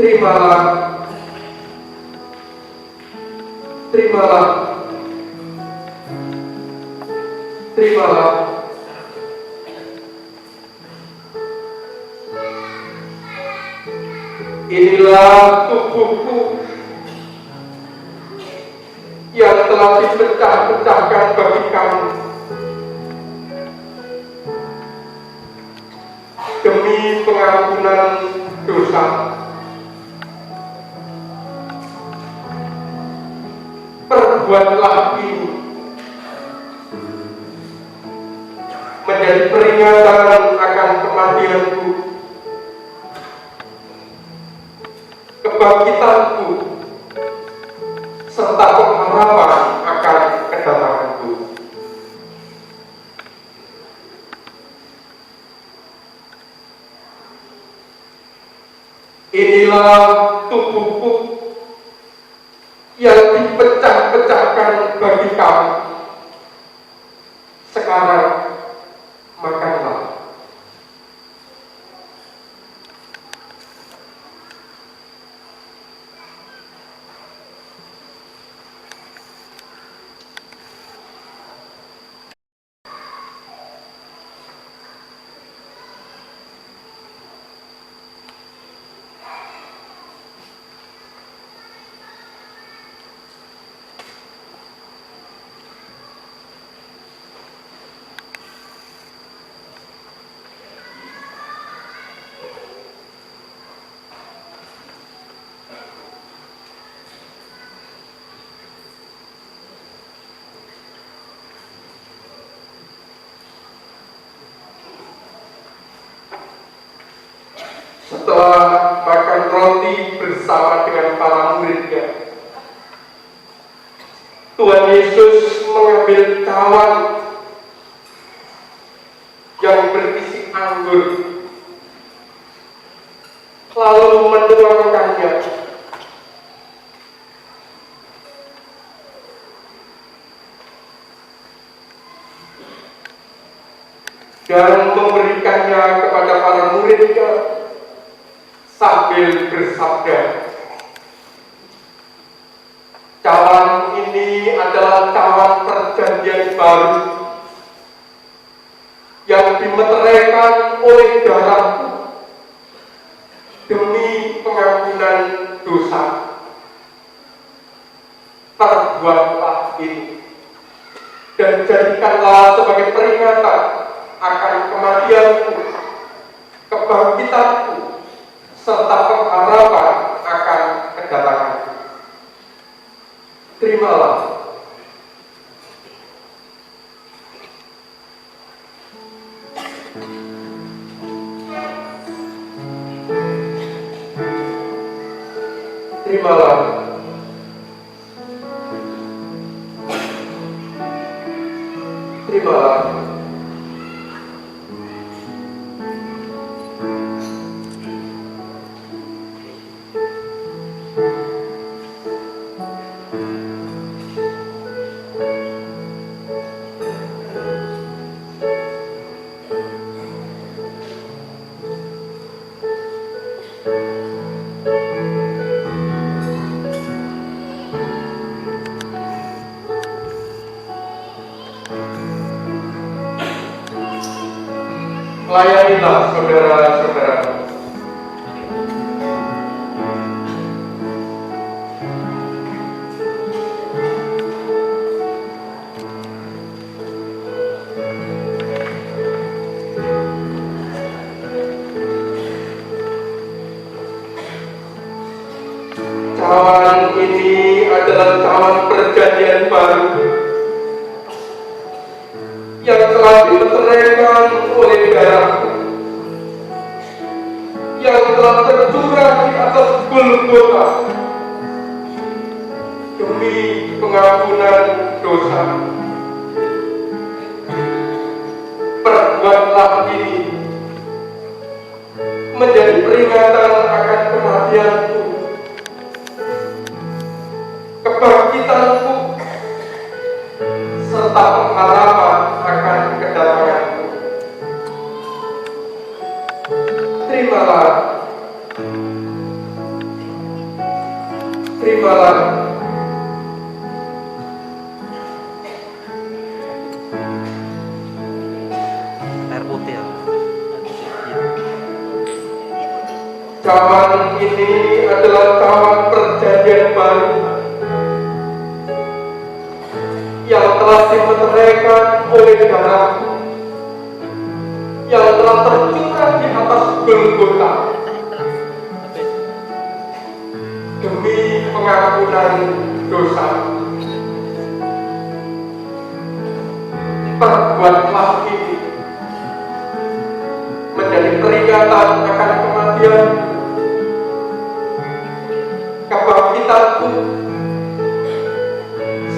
Terimalah, terimalah, terimalah. Inilah tubuhku yang telah dipecah-pecahkan bagi kamu demi pengampunan dosa. Perbuatlah ini menjadi peringatan akan kematianku, kebangkitanku, serta pengharapan akan kedatanganku. Inilah tubuhku yang dipecah-pecahkan bagi kamu. Sekarang makanlah. Setelah makan roti bersama dengan para muridnya, Tuhan Yesus mengambil cawan yang berisi anggur, lalu menuangkannya. dan memberikannya kepada para muridnya sambil bersabda, "Cawan ini adalah cawan perjanjian baru yang dimeteraikan oleh darahku demi pengampunan dosa. Perbuatlah ini dan jadikanlah sebagai peringatan akan kematianku, kebangkitanku, serta pengharapan akan kedatanganku." Terimalah. Terimalah. Terimalah. Layanilah saudara-saudara. Cawan ini adalah cawan perjanjian baru yang telah dimeteraikan oleh darahku, yang telah tercurah di atas Golgota demi pengampunan dosa. Perbuatlah ini menjadi peringatan akan kematianku, kebangkitanku, serta pengharapan akan kedatanganku. Terimalah. Terimalah. Air putih ya. Cawan ini adalah cawan perjanjian baru yang telah dimeteraikan oleh darahku, yang telah tercurah di atas Golgota demi pengampunan dosa. Perbuatlah ini menjadi peringatan akan kematian, kebangkitanku,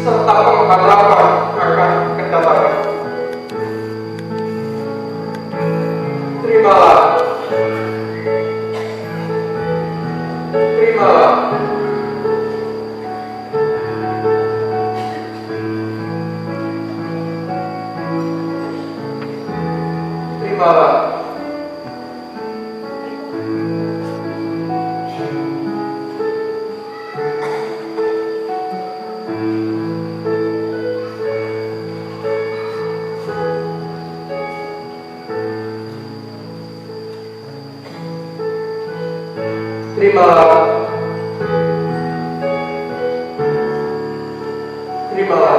serta pengharapan akan kedatangan. Terimalah. Terimalah. Terimalah. Terimalah. Terimalah.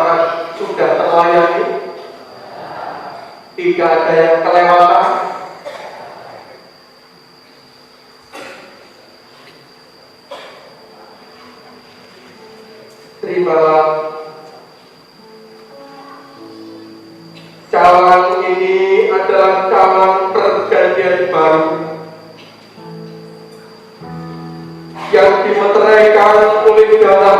apakah sudah terlayani? Tidak ada yang kelewatan? Terimalah cawan ini adalah cawan perjanjian baru yang dimeteraikan oleh darah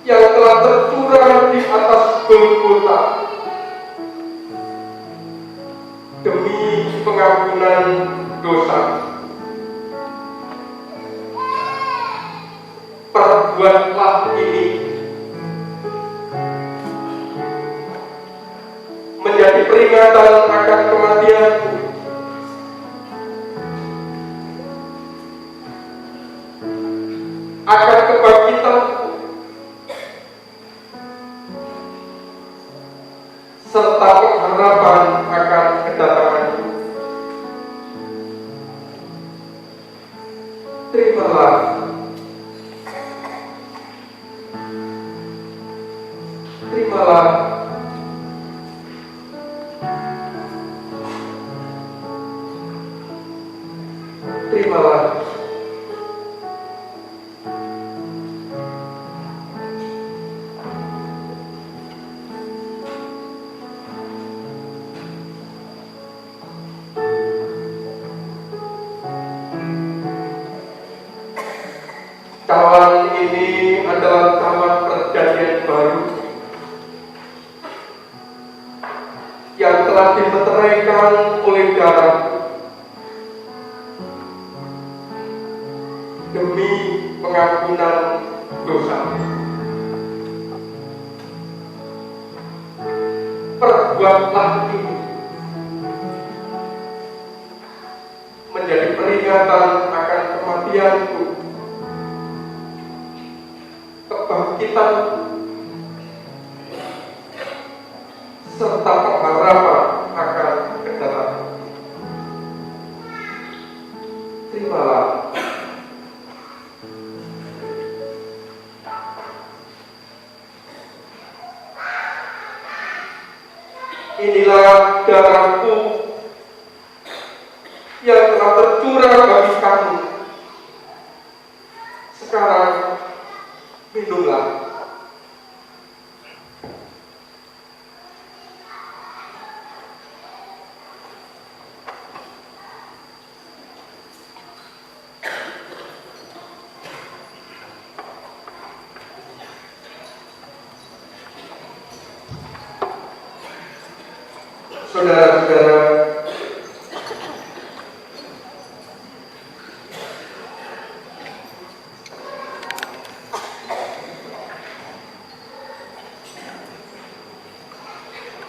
yang telah tercurah di atas Golgota demi pengampunan dosa. Perbuatlah ini menjadi peringatan akan kematianku. Akan kebangkitanku serta pengharapan akan kedatanganku. Terimalah cawan ini adalah cawan perjanjian baru yang telah dimeteraikan oleh darah demi pengampunan dosa. Perbuatlah ini menjadi peringatan akan kematianku, kebangkitanku, serta pengharapan akan kedatanganku. Terimalah inilah darahku yang telah tercurah bagi kamu. Sekarang minumlah. Saudara-saudara,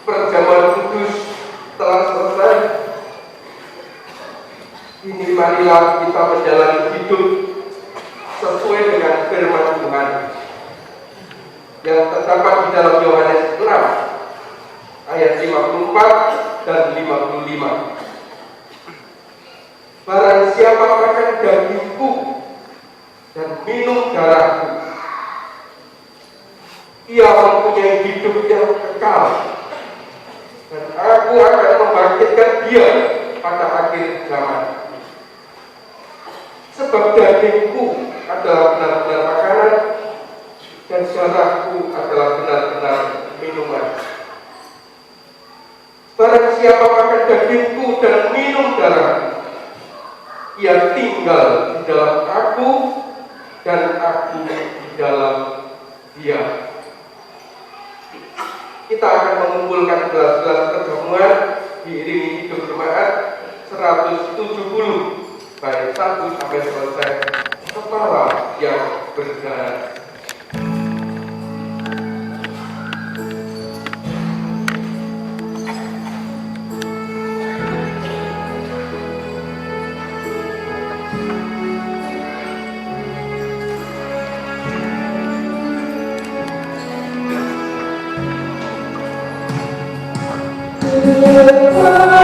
perjamuan kudus telah selesai. Ini marilah kita menjalani hidup sesuai dengan firman Tuhan yang terdapat di dalam Yohanes 6 ayat 54 dan 55. Barang siapa makan dagingku dan minum darahku, ia mempunyai hidup yang kekal, dan aku akan membangkitkan dia pada akhir zaman. Sebab dagingku adalah benar-benar makanan, dan darahku adalah benar-benar minuman. Barang siapa makan dagingku dan minum darahku, ia tinggal di dalam aku dan aku di dalam dia. Kita akan mengumpulkan gelas-gelas perjamuan diiringi hidup jemaat 170 baik 1 sampai selesai kepala yang berdarah. La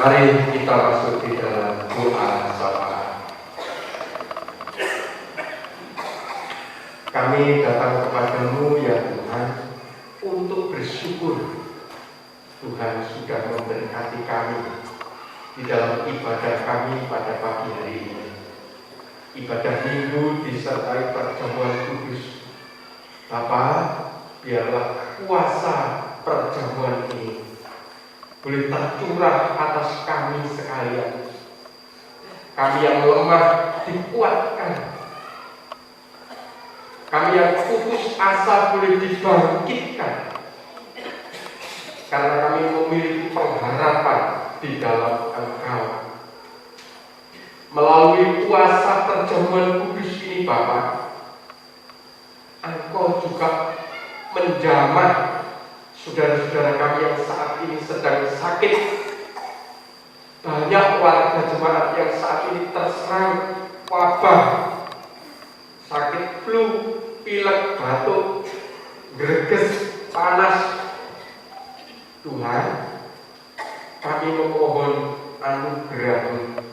Mari kita masuk di dalam doa syafaat. Kami datang kepadamu ya Tuhan untuk bersyukur Tuhan sudah memberkati kami di dalam ibadah kami pada pagi hari ini. Ibadah minggu disertai perjamuan kudus. Bapa, biarlah kuasa perjamuan ini boleh tercurah atas kami sekalian. Kami yang lemah dikuatkan. Kami yang putus asa boleh dibangkitkan. Karena kami memiliki pengharapan di dalam Engkau. Melalui kuasa perjamuan kudus ini Bapa, Engkau juga menjamah saudara-saudara kami yang saat ini sedang sakit. Banyak warga jemaat yang saat ini terserang wabah, sakit flu, pilek, batuk, greges, panas. Tuhan, kami memohon anugerah-Mu.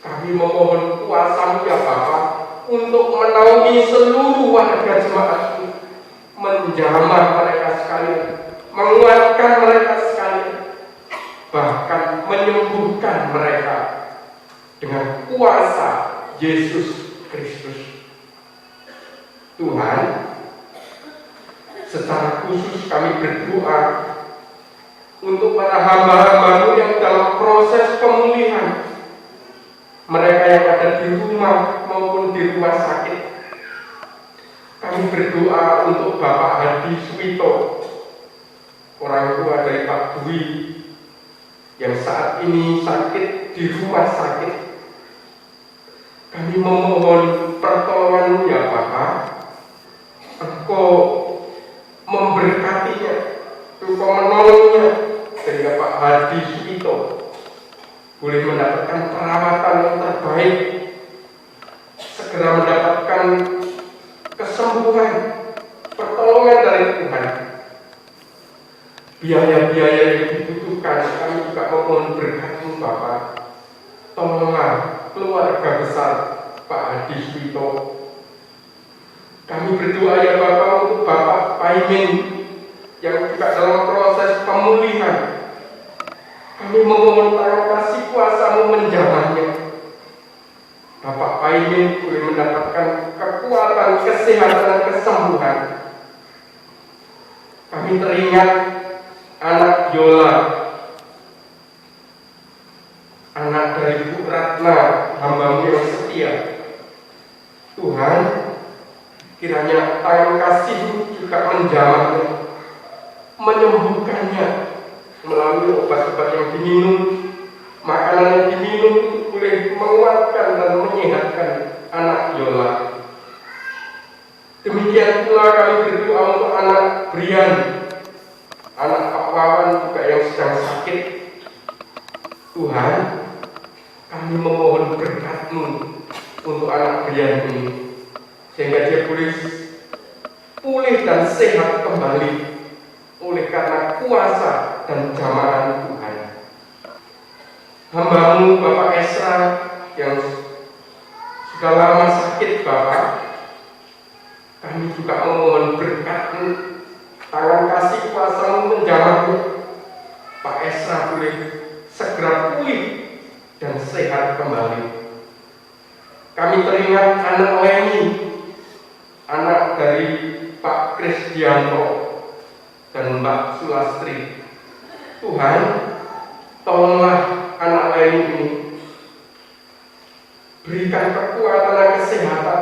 Kami memohon kuasa-Mu ya Bapa untuk menaungi seluruh warga jemaat-Mu, menjamah mereka sekalian, menguatkan mereka sekalian, bahkan menyembuhkan mereka dengan kuasa Yesus Kristus. Tuhan, secara khusus kami berdoa untuk para hamba-hamba-Mu yang dalam proses pemulihan, mereka yang ada di rumah maupun di rumah sakit. Kami berdoa untuk Bapak Hadi Suwito, orang tua dari Pak Dwi, yang saat ini sakit di rumah sakit. Kami memohon pertolongan-Mu ya Bapak. Engkau memberkatinya, Engkau menolongnya, sehingga Pak Hadi Suwito boleh mendapatkan perawatan yang terbaik. segera mendapatkan kesembuhan, pertolongan dari Tuhan. Biaya-biaya yang dibutuhkan, kami juga memohon berkat-Mu Bapak. Tolonglah keluarga besar Pak Hadi Suwito. Kami berdoa ya Bapak untuk Bapak Paimin yang juga dalam proses pemulihan. Kami memohon tangan kasih kuasa-Mu menjamahnya. Bapak Paimin boleh mendapatkan kekuatan, kesehatan, dan kesembuhan. Kami teringat anak Yola, anak dari Bu Ratna, hamba-Mu yang setia. Tuhan, kiranya tangan kasih-Mu juga menjamahnya, menyembuhkannya melalui obat-obat yang diminum, makanan yang diminum boleh menguatkan dan menyehatkan anak Yola. Demikian pula kami berdoa untuk anak Brian, anak Pak Wawan juga yang sedang sakit. Tuhan, kami memohon berkat-Mu untuk anak Brian ini, sehingga dia boleh pulih dan sehat kembali oleh karena kuasa dan jamahan Tuhan. Hamba-Mu Bapak Esra yang sudah lama sakit Bapak, kami juga memohon berkat-Mu, tangan kasih kuasa-Mu menjamahnya. Pak Esra boleh segera pulih dan sehat kembali. Kami teringat anak Leni, anak dari Pak Krisdianto dan Mbak Sulastri. Tuhan, tolonglah anak Leni ini, berikan kekuatan dan kesehatan,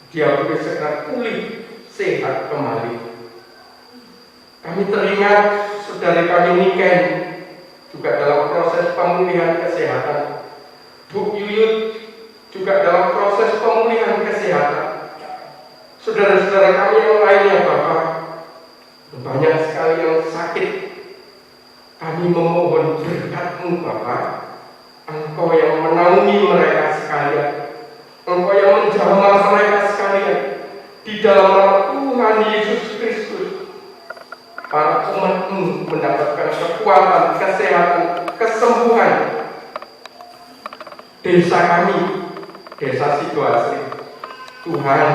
dia boleh segera pulih, sehat kembali. Kami teringat saudari kami Niken, juga dalam proses pemulihan kesehatan. Bu Yuyut juga dalam proses pemulihan kesehatan. Saudara-saudara kami yang lainnya Bapak, banyak sekali yang sakit. Kami memohon berkat-Mu Bapak, Engkau yang menaungi mereka sekalian, Engkau yang menjamah mereka sekalian di dalam nama Tuhan Yesus Kristus. Para umat-Mu mendapatkan kekuatan, kesehatan, kesembuhan. Desa kami, Desa Sidoasri, Tuhan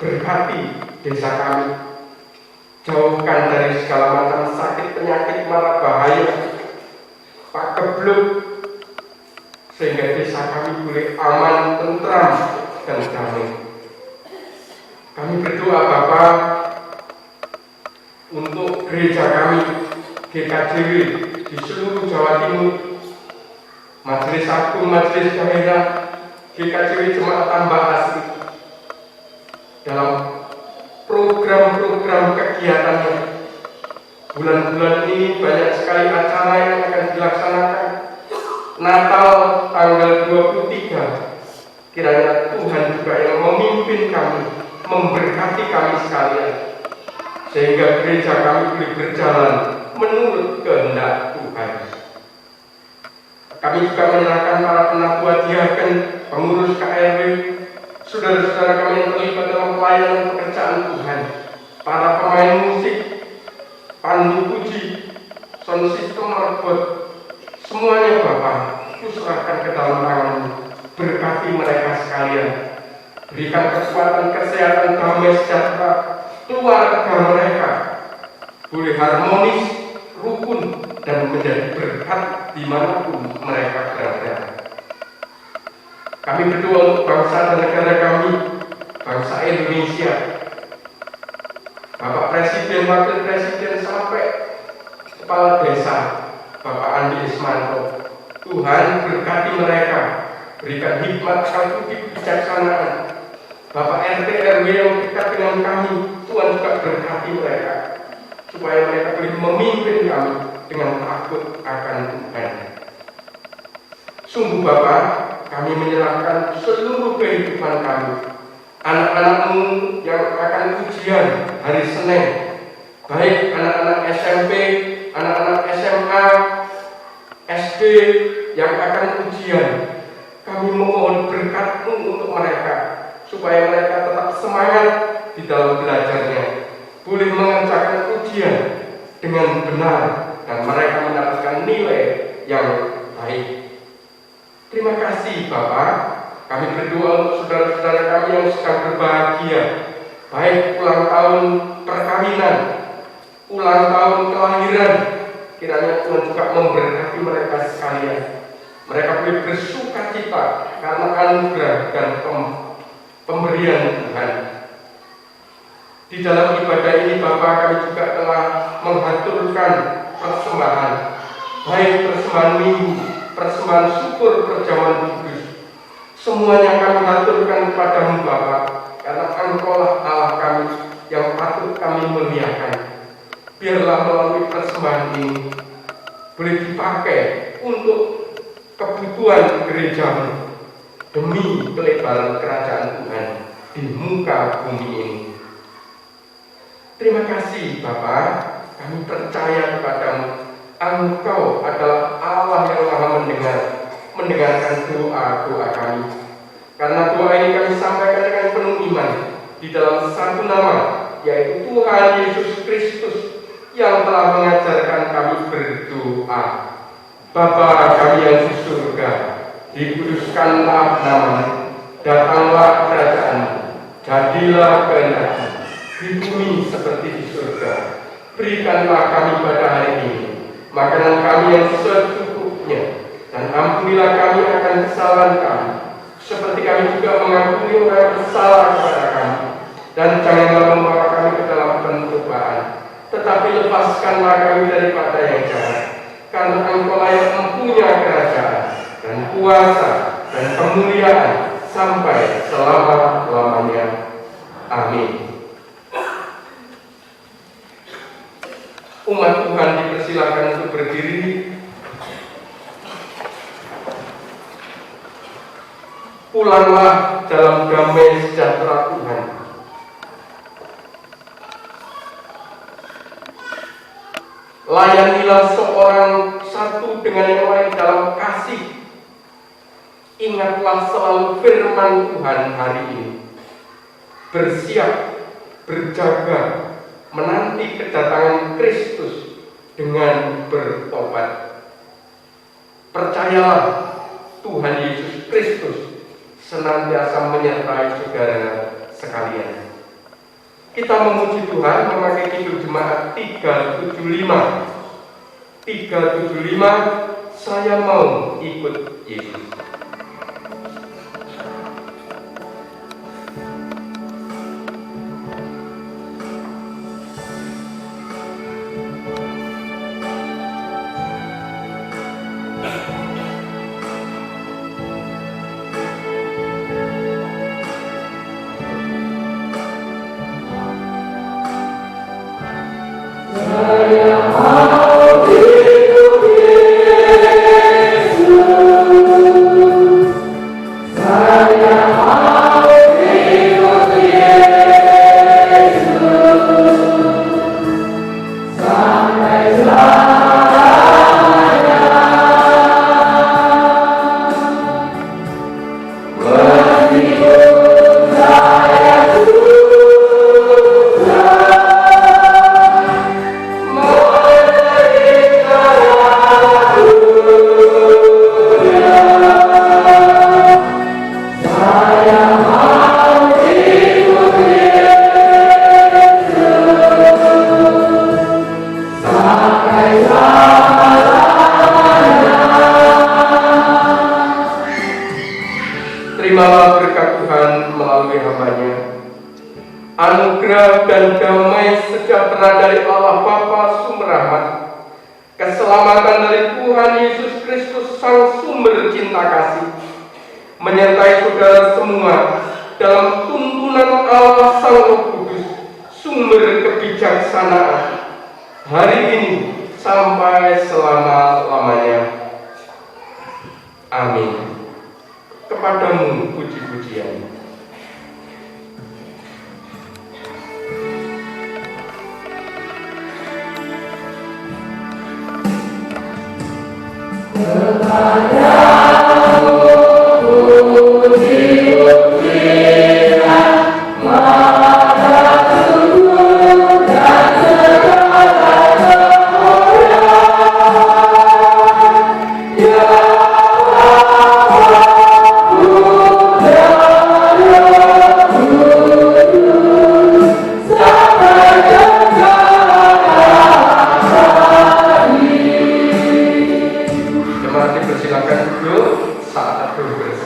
berkati desa kami. Jauhkan dari segala macam sakit, penyakit, mara bahaya, Pak Kebluk, sehingga desa kami boleh aman, tentram, dan damai. Kami berdoa Bapak untuk gereja kami, GKJW di seluruh Jawa Timur, Majelis Agung, Majelis Daerah, GKJW Jemaat Tambah Asri, dalam program-program kegiatannya. Bulan-bulan ini banyak sekali acara yang akan dilaksanakan. Natal tanggal 23, kiranya Tuhan juga yang memimpin kami, memberkati kami sekalian, sehingga gereja kami boleh berjalan menurut kehendak Tuhan. Kami juga menyerahkan para penatua diaken, pengurus KRW, saudara-saudara kami yang terlibat dalam pelayanan pekerjaan Tuhan, para pemain musik, pandu puji, sound system marbot, semuanya Bapak, kuserahkan ke dalam tangan-Mu. Berkati mereka sekalian, berikan kekuatan, kesehatan, damai sejahtera, keluarga mereka boleh harmonis, rukun, dan menjadi berkat dimanapun mereka berada. Kami berdoa untuk bangsa dan negara kami, bangsa Indonesia, Bapak Presiden, Wakil Presiden, sampai Kepala Desa, Bapak Andi Ismanto. Tuhan berkati mereka, berikan hikmat, kalbudi, kebijaksanaan. Bapak RT RW yang dekat dengan kami, Tuhan juga berkati mereka, supaya mereka boleh memimpin kami dengan takut akan Tuhan. Sungguh Bapak, kami menyerahkan seluruh kehidupan kami, anak-anak-Mu yang akan ujian hari Senin, baik anak-anak SMP, anak-anak SMA, SD yang akan ujian. Kami memohon berkat-Mu untuk mereka, supaya mereka tetap semangat di dalam belajarnya, boleh mengerjakan ujian dengan benar, dan mereka mendapatkan nilai yang baik. Terima kasih Bapak. Kami berdoa untuk saudara-saudara kami yang sedang berbahagia, baik ulang tahun perkawinan, ulang tahun kelahiran. Kiranya Tuhan juga memberkati mereka sekalian. Mereka boleh bersuka cita karena anugerah dan pemberian Tuhan. Di dalam ibadah ini Bapak, kami juga telah menghaturkan persembahan, baik persembahan minggu, persembahan syukur, perjamuan kudus. Semuanya kami haturkan kepada-Mu Bapak, karena Engkau-lah Allah kami yang patut kami muliakan. Biarlah melalui persembahan ini boleh dipakai untuk kebutuhan gereja-Mu demi pelebaran kerajaan Tuhan di muka bumi ini. Terima kasih Bapak, kami percaya kepada-Mu. Engkau adalah Allah yang Maha mendengarkan doa-doa kami. Karena doa ini kami sampaikan dengan penuh iman di dalam satu nama, yaitu Tuhan Yesus Kristus yang telah mengajarkan kami berdoa. Bapa kami yang di surga, dikuduskanlah nama-Mu, datanglah kerajaan-Mu, jadilah kehendak-Mu di bumi seperti di surga. Berikanlah kami pada hari ini makanan kami yang secukupnya, dan ampunilah kami akan kesalahan kami, seperti kami juga mengampuni orang yang bersalah kepada kami. Dan janganlah membawa kami ke dalam pencobaan, tetapi lepaskanlah kami daripada yang jahat. Karena Engkau-lah yang mempunyai kerajaan dan kuasa dan kemuliaan sampai selama-lamanya. Amin. Umat Tuhan dipersilakan untuk berdiri. Pulanglah dalam damai sejahtera Tuhan. Layanilah seorang satu dengan yang lain dalam kasih. Ingatlah selalu firman Tuhan hari ini. Bersiap, berjaga, menanti kedatangan Kristus dengan bertobat. Percayalah, Tuhan Yesus Kristus senantiasa menyertai saudara sekalian. Kita memuji Tuhan memakai kidung jemaat 375. 375, saya mau ikut Yesus. Terimalah berkat Tuhan melalui hamba-Nya. Anugerah dan damai sejahtera dari Allah Bapa Sumber Rahmat, keselamatan dari Tuhan Yesus Kristus Sang Sumber Cinta Kasih, menyertai saudara semua dalam tuntunan Allah Sang Roh Kudus, sumber kebijaksanaan, hari ini sampai selama-lamanya. Amin. Kepadamu puji-pujian. Kepadamu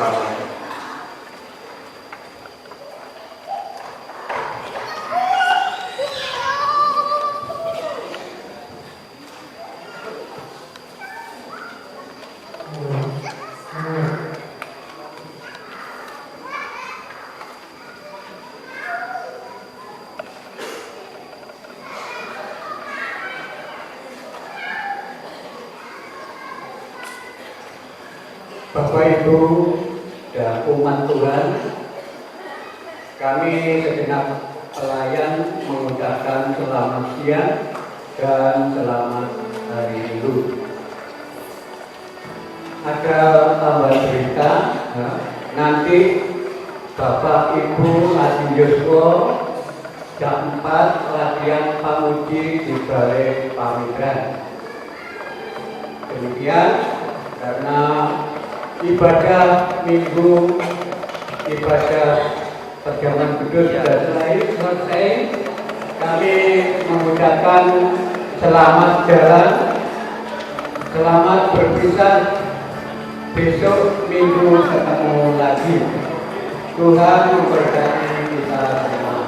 bersama. Bapak Ibu dan umat Tuhan, kami segenap pelayan mengucapkan selamat siang dan selamat hari Minggu. Ada tambahan berita, nanti Bapak Ibu Adi Yuswo jam 4 latihan pamuji di Balai Pamigran. Demikian karena ibadah minggu, ibadah perjamuan kudus sudah selesai, kami mengucapkan selamat jalan, selamat berpisah, besok minggu ketemu lagi. Tuhan memberkati kita semua.